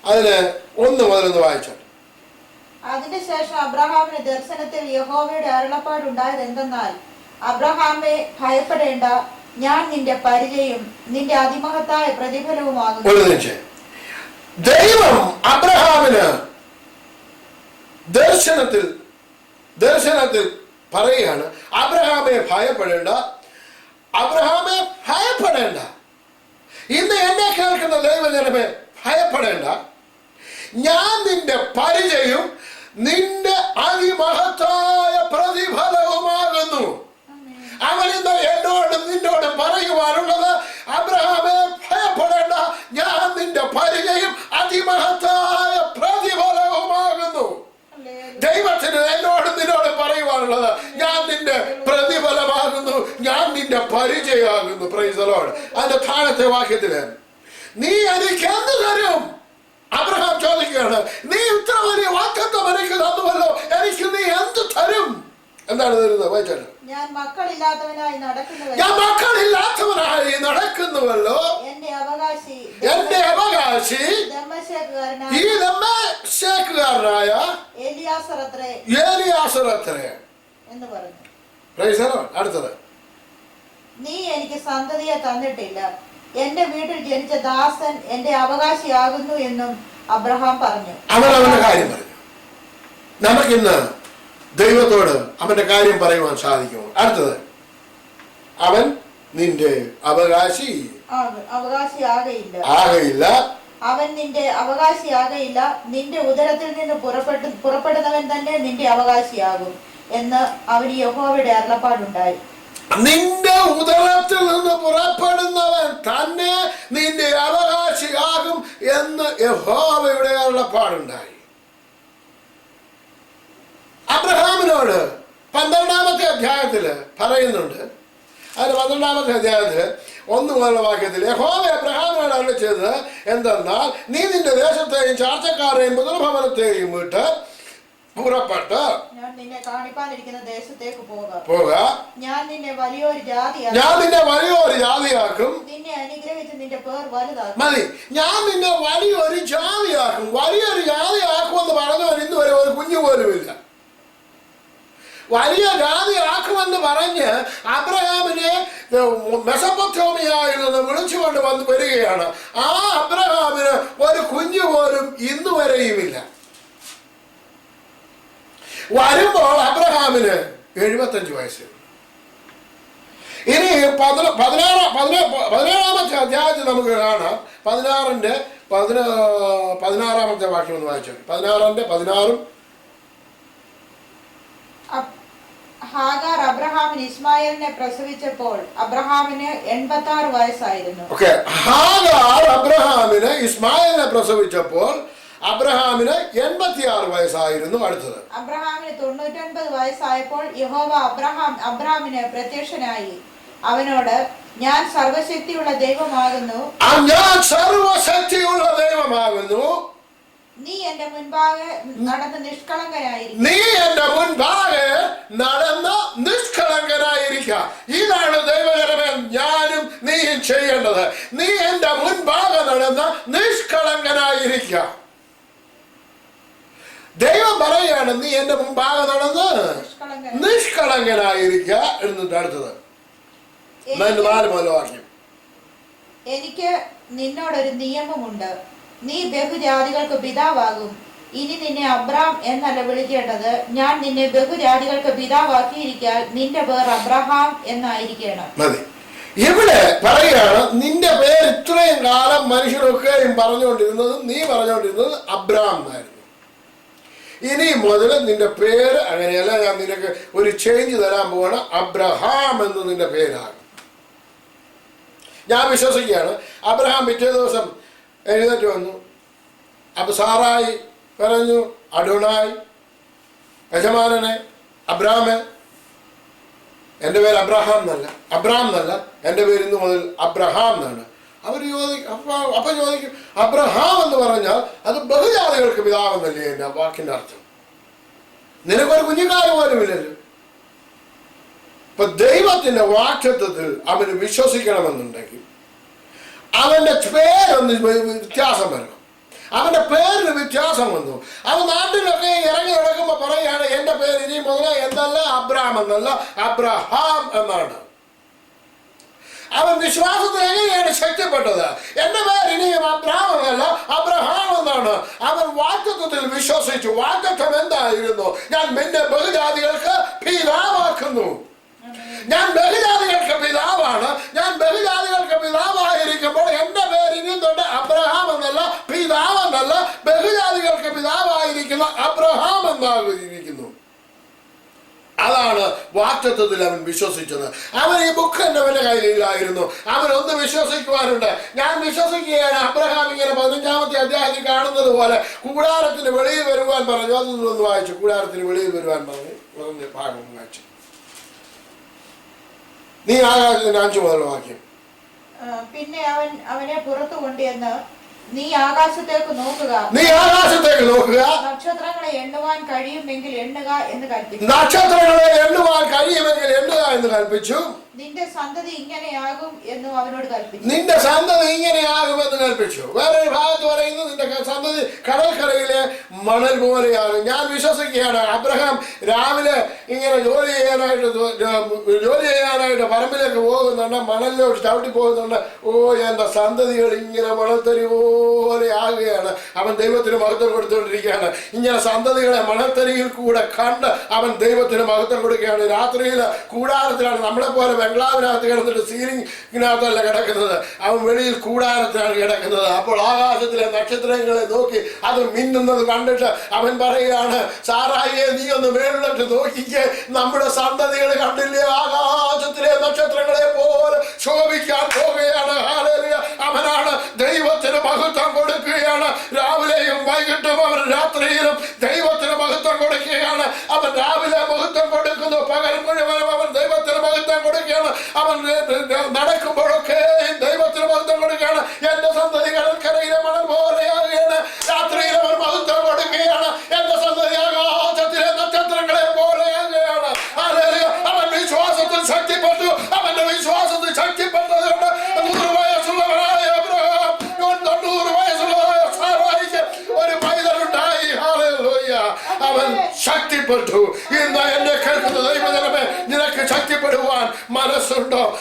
അതിന് 1 മുതൽ വായിച്ചാൽ. അതിനുശേഷം അബ്രഹാമിന് ദർശനത്തിൽ യഹോവയുടെ അരുളപ്പാടുണ്ടായത് എന്തെന്നാൽ, അബ്രഹാമേ ഭയപ്പെടേണ്ട, ഞാൻ നിന്റെ പരിചയം നിന്റെ അതിമഹത്തായ പ്രതിഫലവുമാകുന്നു. ദൈവം അബ്രഹാമിന് ദർശനത്തിൽ പറയുകയാണ്, അബ്രഹാമെ ഭയപ്പെടേണ്ട, അബ്രഹാമെ ഭയപ്പെടേണ്ട. ഇന്ന് എന്നെ കേൾക്കുന്ന ദൈവജനമേ ഭയപ്പെടേണ്ട, ഞാൻ നിന്റെ പരിചയം നിന്റെ അതിമഹത്തായ പ്രതിഫലവുമാകുന്നു. അവനിന്ന് എന്നോടും നിന്നോടും പറയുവാനുള്ളത്, അബ്രഹാമേ ഭയപ്പെടേണ്ട, ഞാൻ നിന്റെ പരിചയം അതിമഹത്തായ പ്രതിഫലവുമാകുന്നു. ദൈവത്തിന് എന്നോടും നിന്നോടും പറയുവാനുള്ളത്, ഞാൻ നിന്റെ പ്രതിഫലമാകുന്നു, ഞാൻ നിന്റെ പരിചയമാകുന്നു. Praise the Lord. അതിന്റെ താഴത്തെ വാക്യത്തില്, നീ എനിക്ക് എന്ത് തരും? അബ്രഹാം ചോദിക്കുകയാണ്, നീ ഇത്ര വലിയ വാഗ്ദത്തം എനിക്ക് തന്നുവല്ലോ, എനിക്ക് നീ എന്ത് തരും? എന്താണ് തരുന്നത്? വായിച്ചാലും, ഞാൻ മക്കളില്ലാത്തവനായി നടക്കുന്നുവല്ലോ, എന്റെ അവകാശി ഈ ദമ്മേശേക്കുകാരനായ എലിയാസറത്രേ എന്ന് പറഞ്ഞു. അടുത്തത്, നീ എനിക്ക് സന്തതിയെ തന്നിട്ടില്ല, എന്റെ വീട്ടിൽ ജനിച്ച ദാസൻ എന്റെ അവകാശിയാകുന്നു എന്നും അബ്രഹാം പറഞ്ഞു. അവന്റെ കാര്യം പറഞ്ഞു. നമുക്കിന്ന് ദൈവത്തോട് അവന്റെ കാര്യം പറയുവാൻ സാധിക്കുമോ? അടുത്തത്, അവൻ നിന്റെ അവകാശിയാകയില്ല, അവൻ നിന്റെ അവകാശിയാകയില്ല, നിന്റെ ഉദരത്തിൽ നിന്ന് പുറപ്പെടുന്നവൻ തന്നെ നിന്റെ അവകാശിയാകും എന്ന് അവന് യഹോവയുടെ അരുളപ്പാടുണ്ടായി. നിന്റെ ഉദരത്തിൽ നിന്ന് പുറപ്പെടുന്നവൻ തന്നെ നിന്റെ അവകാശിയാകും എന്ന് യഹോവയുടെ അരുളപ്പാടുണ്ടായി. അബ്രഹാമിനോട് 12-ാമത്തെ അധ്യായത്തില് പറയുന്നുണ്ട്. അതിന് 12-ാമത്തെ അധ്യായത്തില് 1 മുതലുള്ള വാക്യത്തിൽ യഹോവ അബ്രഹാമിനോട് അരുളി ചെയ്തത് എന്തെന്നാൽ, നീ നിന്റെ ദേശത്തെയും ചാർച്ചക്കാരെയും പിതൃഭവനത്തെയും വിട്ട് പുറപ്പെട്ട് ഞാൻ നിന്നെ കാണിപ്പാനിരിക്കുന്ന ദേശത്തേക്ക് പോക, ഞാൻ നിന്നെ വലിയൊരു ജാതിയാക്കും, നിന്നെ അനുഗ്രഹിച്ച് നിന്റെ പേർ വലുതാക്കും. മതി, ഞാൻ നിന്നെ വലിയൊരു ജാതിയാക്കും. വലിയൊരു ജാതിയാക്കും എന്ന് പറഞ്ഞവൻ ഇന്നുവരെ ഒരു കുഞ്ഞു പോലുമില്ല. വലിയ ജാതി ആക്കുമെന്ന് പറഞ്ഞ് അബ്രഹാമിനെ മെസൊപ്പൊത്താമിയയിൽ നിന്ന് വിളിച്ചുകൊണ്ട് വരികയാണ്. ആ അബ്രഹാമിന് ഒരു കുഞ്ഞു പോലും ഇന്നു വരെയുമില്ല. വരുമ്പോൾ അബ്രഹാമിന് 75 വയസ്സ്. ഇനി 17-ാമത്തെ അധ്യായത്തിൽ നമുക്ക് കാണാം. 16-ാമത്തെ വാക്യം ഒന്ന് വായിച്ചു. 16-ന്റെ 16. ഹാഗാർ അബ്രഹാമിന് ഇസ്മായേലിനെ പ്രസവിച്ചപ്പോൾ അബ്രഹാമിന് 86 വയസ്സായിരുന്നു. ഹാഗാർ അബ്രഹാമിന് ഇസ്മായേലിനെ പ്രസവിച്ചപ്പോൾ അബ്രഹാമിന് 86 വയസ്സായിരുന്നു. അടുത്തത് അബ്രഹാമിന് 99 വയസ്സായപ്പോൾ യഹോവ അബ്രഹാമിന് പ്രത്യക്ഷനായി അവനോട്, ഞാൻ സർവശക്തിയുള്ള ദൈവമാകുന്നു, നീ എന്റെ മുൻപാകെ നടന്ന് നിഷ്കളങ്കനായിരിക്ക. ഇതാണ് ദൈവകരമൻ ഞാനും നീയും ചെയ്യേണ്ടത്. നീ എന്റെ മുൻപാകെ നടന്ന് നിഷ്കളങ്കനായിരിക്ക. ദൈവം പറയാണ്, നീ എന്റെ മുൻപാകെ നടന്ന് നിഷ്കളങ്കനായിരിക്ക. എന്നിട്ട് അടുത്തത് 4 മുതൽ വാക്യം. എനിക്ക് നിന്നോടൊരു നിയമമുണ്ട്, നീ ബഹുജാതികൾക്ക് പിതാവാകും. ഇനി നിന്നെ അബ്രാം എന്നല്ല വിളിക്കേണ്ടത്, ഞാൻ നിന്നെ ബഹുജാതികൾക്ക് പിതാവാക്കിയിരിക്കാൻ നിന്റെ പേർ അബ്രഹാം എന്നായിരിക്കണം. മതി. ഇവിടെ പറയുകയാണ്, നിന്റെ പേര് ഇത്രയും കാലം മനുഷ്യരൊക്കെയും പറഞ്ഞുകൊണ്ടിരുന്നത്, നീ പറഞ്ഞുകൊണ്ടിരുന്നത് അബ്രാം എന്നായിരുന്നു. ഇനി മുതൽ നിന്റെ പേര് അങ്ങനെയല്ല, ഞാൻ നിനക്ക് ഒരു ചേഞ്ച് തരാൻ പോവാണ്. അബ്രഹാം എന്ന് നിന്റെ പേരാകും. ഞാൻ വിശ്വസിക്കുകയാണ്. അബ്രഹാം പിറ്റേ ദിവസം എഴുന്നേറ്റ് വന്നു. അപ്പൊ സാറായി പറഞ്ഞു, അഡോണായി, യജമാനനെ, അബ്രാമെ, എൻ്റെ പേര് അബ്രഹാം എന്നല്ല, എൻ്റെ പേര് ഇന്ന് മുതൽ അബ്രഹാം എന്നാണ്. അവർ ചോദിക്കും അബ്രഹാം എന്ന് പറഞ്ഞാൽ അത് ബഹുജാതികൾക്ക് പിതാവെന്നല്ലേ എൻ്റെ വാക്കിന്റെ അർത്ഥം? നിനക്കൊരു കുഞ്ഞുകാലം പോലും ഇല്ലല്ലോ. ഇപ്പൊ ദൈവത്തിന്റെ വാക്തത്വത്തിൽ അവന് വിശ്വസിക്കണമെന്നുണ്ടെങ്കിൽ അവന്റെ പേരൊന്ന് വ്യത്യാസം വരണം. അവന്റെ പേരിന് വ്യത്യാസം വന്നു. അവൻ നാട്ടിലൊക്കെ ഇറങ്ങി നടക്കുമ്പോ പറയാണ്, എന്റെ പേര് ഇനി മുതലേ എന്തല്ല അബ്രാം എന്നല്ല, അബ്രഹാം എന്നാണ്. അവൻ വിശ്വാസത്തിൽ എങ്ങനെയാണ് ശക്തിപ്പെട്ടത്? എന്റെ പേര് ഇനിയും അബ്രാം എന്നല്ല, അബ്രഹാം എന്നാണ്. അവൻ വാക്തത്വത്തിൽ വിശ്വസിച്ചു. വാക്തത്വം എന്തായിരുന്നു? ഞാൻ നിന്നെ ബഹുജാതികൾക്ക് പിതാവാക്കുന്നു. ഞാൻ ബഹുജാതികൾക്ക് പിതാവാണ്. ഞാൻ ബഹുജാതികൾക്ക് പിതാവായിരിക്കുമ്പോൾ എന്റെ പേര് ഇനിയും തൊട്ട് അബ്രഹാം എന്നല്ല, പിതാവെന്നല്ല, ബഹുജാതികൾക്ക് പിതാവായിരിക്കുന്ന അബ്രഹാം എന്നായിരിക്കുന്നു. അതാണ് വാക്തത്വത്തിൽ അവൻ വിശ്വസിച്ചത്. അവൻ ഈ ബുക്ക് എൻ്റെ അവന്റെ കയ്യിലില്ലായിരുന്നു. അവനൊന്ന് വിശ്വസിക്കുവാനുണ്ട്. ഞാൻ വിശ്വസിക്കുകയാണ്. അബ്രഹാം ഇങ്ങനെ 15-ാമത്തെ അധ്യായത്തിൽ കാണുന്നത് പോലെ കൂടാരത്തിന് വെളിയിൽ വരുവാൻ പറഞ്ഞു. അതൊന്ന് വായിച്ചു. കൂടാരത്തിന് വെളിയിൽ വരുവാൻ പറഞ്ഞു. ഭാഗം വായിച്ചു. നീ ആകാശത്തിന്റെ 5 മുതലുള്ള വാക്യം. പിന്നെ അവനെ പുറത്തു കൊണ്ടുവന്ന്, നീ ആകാശത്തേക്ക് നോക്കുക, നക്ഷത്രങ്ങളെ എണ്ണുവാൻ കഴിയുമെങ്കിൽ എണ്ണുക എന്ന് കൽപ്പിച്ചു. നിന്റെ സന്തതി ഇങ്ങനെയാകും എന്ന് അവനോട് കൽപ്പിച്ചു. വേറൊരു ഭാഗത്ത് പറയുന്നു, നിന്റെ സന്തതി കടൽക്കരയിലെ മണൽ പോലെയാണ്. ഞാൻ വിശ്വസിക്കുകയാണ്, അബ്രഹാം രാവിലെ ഇങ്ങനെ ജോലി ചെയ്യാനായിട്ട് പറമ്പിലേക്ക് പോകുന്നുണ്ട്, മണലിലോട്ട് ചവിട്ടി പോകുന്നുണ്ട്. ഓ, എന്റെ സന്തതികൾ ഇങ്ങനെ മണൽത്തരി പോലെ ആകുകയാണ്. അവൻ ദൈവത്തിന് മഹത്വം കൊടുത്തുകൊണ്ടിരിക്കുകയാണ്. ഇങ്ങനെ സന്തതികളെ മണൽത്തരിയിൽ കൂടെ കണ്ട് അവൻ ദൈവത്തിന് മഹത്വം കൊടുക്കുകയാണ്. രാത്രിയിൽ കൂടാരത്തിലാണ്. നമ്മളെ പോലെ ബംഗ്ലാവിനകത്ത് കിടന്നിട്ട് സീലിംഗിനകത്തല്ല കിടക്കുന്നത്. അവൻ വെളിയിൽ കൂടാരത്തിലാണ് കിടക്കുന്നത്. അപ്പോൾ ആകാശത്തിലെ നക്ഷത്രങ്ങളെ നോക്കി അത് മിന്നുന്നത് കണ്ടിട്ട് അവൻ പറയുകയാണ്, സാറായിയെ നീ ഒന്ന് മേളിലോട്ട് നോക്കിക്കേ, നമ്മുടെ സന്തതികൾ കണ്ടില്ലേ ആകാശത്തിലെ നക്ഷത്രങ്ങളെ പോലെ ശോഭിക്കാൻ പോകുകയാണ്. ഹല്ലേലൂയ. അവനാണ് ദൈവത്തിന് മഹത്വം കൊടുക്കുകയാണ്. രാവിലെയും വൈകിട്ടും അവൻ രാത്രിയിലും ദൈവത്തിന് മഹത്വം കൊടുക്കുകയാണ്. അവൻ രാവിലെ മഹത്വം കൊടുക്കുന്നു, പകൽ മുഴുവനും അവൻ ദൈവത്തിന് മഹത്വം കൊടുക്കുകയാണ്. അവൻ നടക്കുമ്പോഴൊക്കെ ദൈവത്തിന് മഹത്വം കൊടുക്കുകയാണ്. എന്റെ സന്തതി കടൽക്കരയിലെ മണൽ പോലെയാകുകയാണ്. രാത്രിയിൽ അവൻ മഹത്വം കൊടുക്കുകയാണ്. എന്റെ സന്തതി ആകാശത്തിലെ നക്ഷത്രങ്ങളെ പോലെയാകുകയാണ്. അവൻ വിശ്വാസത്തിൽ ശക്തിപ്പെട്ടു. അവന്റെ വിശ്വാസത്തിൽ ശക്തിപ്പെട്ടതുകൊണ്ട് 100 വയസ്സുള്ളവനായ അബ്രഹാം 90 വയസ്സുള്ളവരായ സാറായിക്ക് ഒരു പൈതലുണ്ടായി. ഹല്ലേലൂയ. അവൻ ശക്തിപ്പെട്ടു. ഇന്ന് എന്നെ കേൾക്കുന്ന ദൈവജനമേ, നിനക്ക് ശക്തിപ്പെടുവാൻ മനസ്സുണ്ടോ?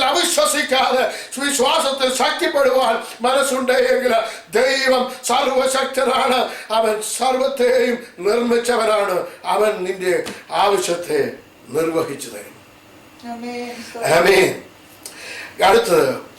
അവിശ്വസിക്കാതെ വിശ്വാസത്തിൽ ശക്തിപ്പെടുവാൻ മനസ്സുണ്ടെങ്കിൽ ദൈവം സർവശക്തനാണ്. അവൻ സർവത്തെയും നിർമ്മിച്ചവനാണ്. അവൻ നിന്റെ ആവശ്യത്തെ നിർവഹിച്ചു തരും. ആമേൻ. അടുത്തത്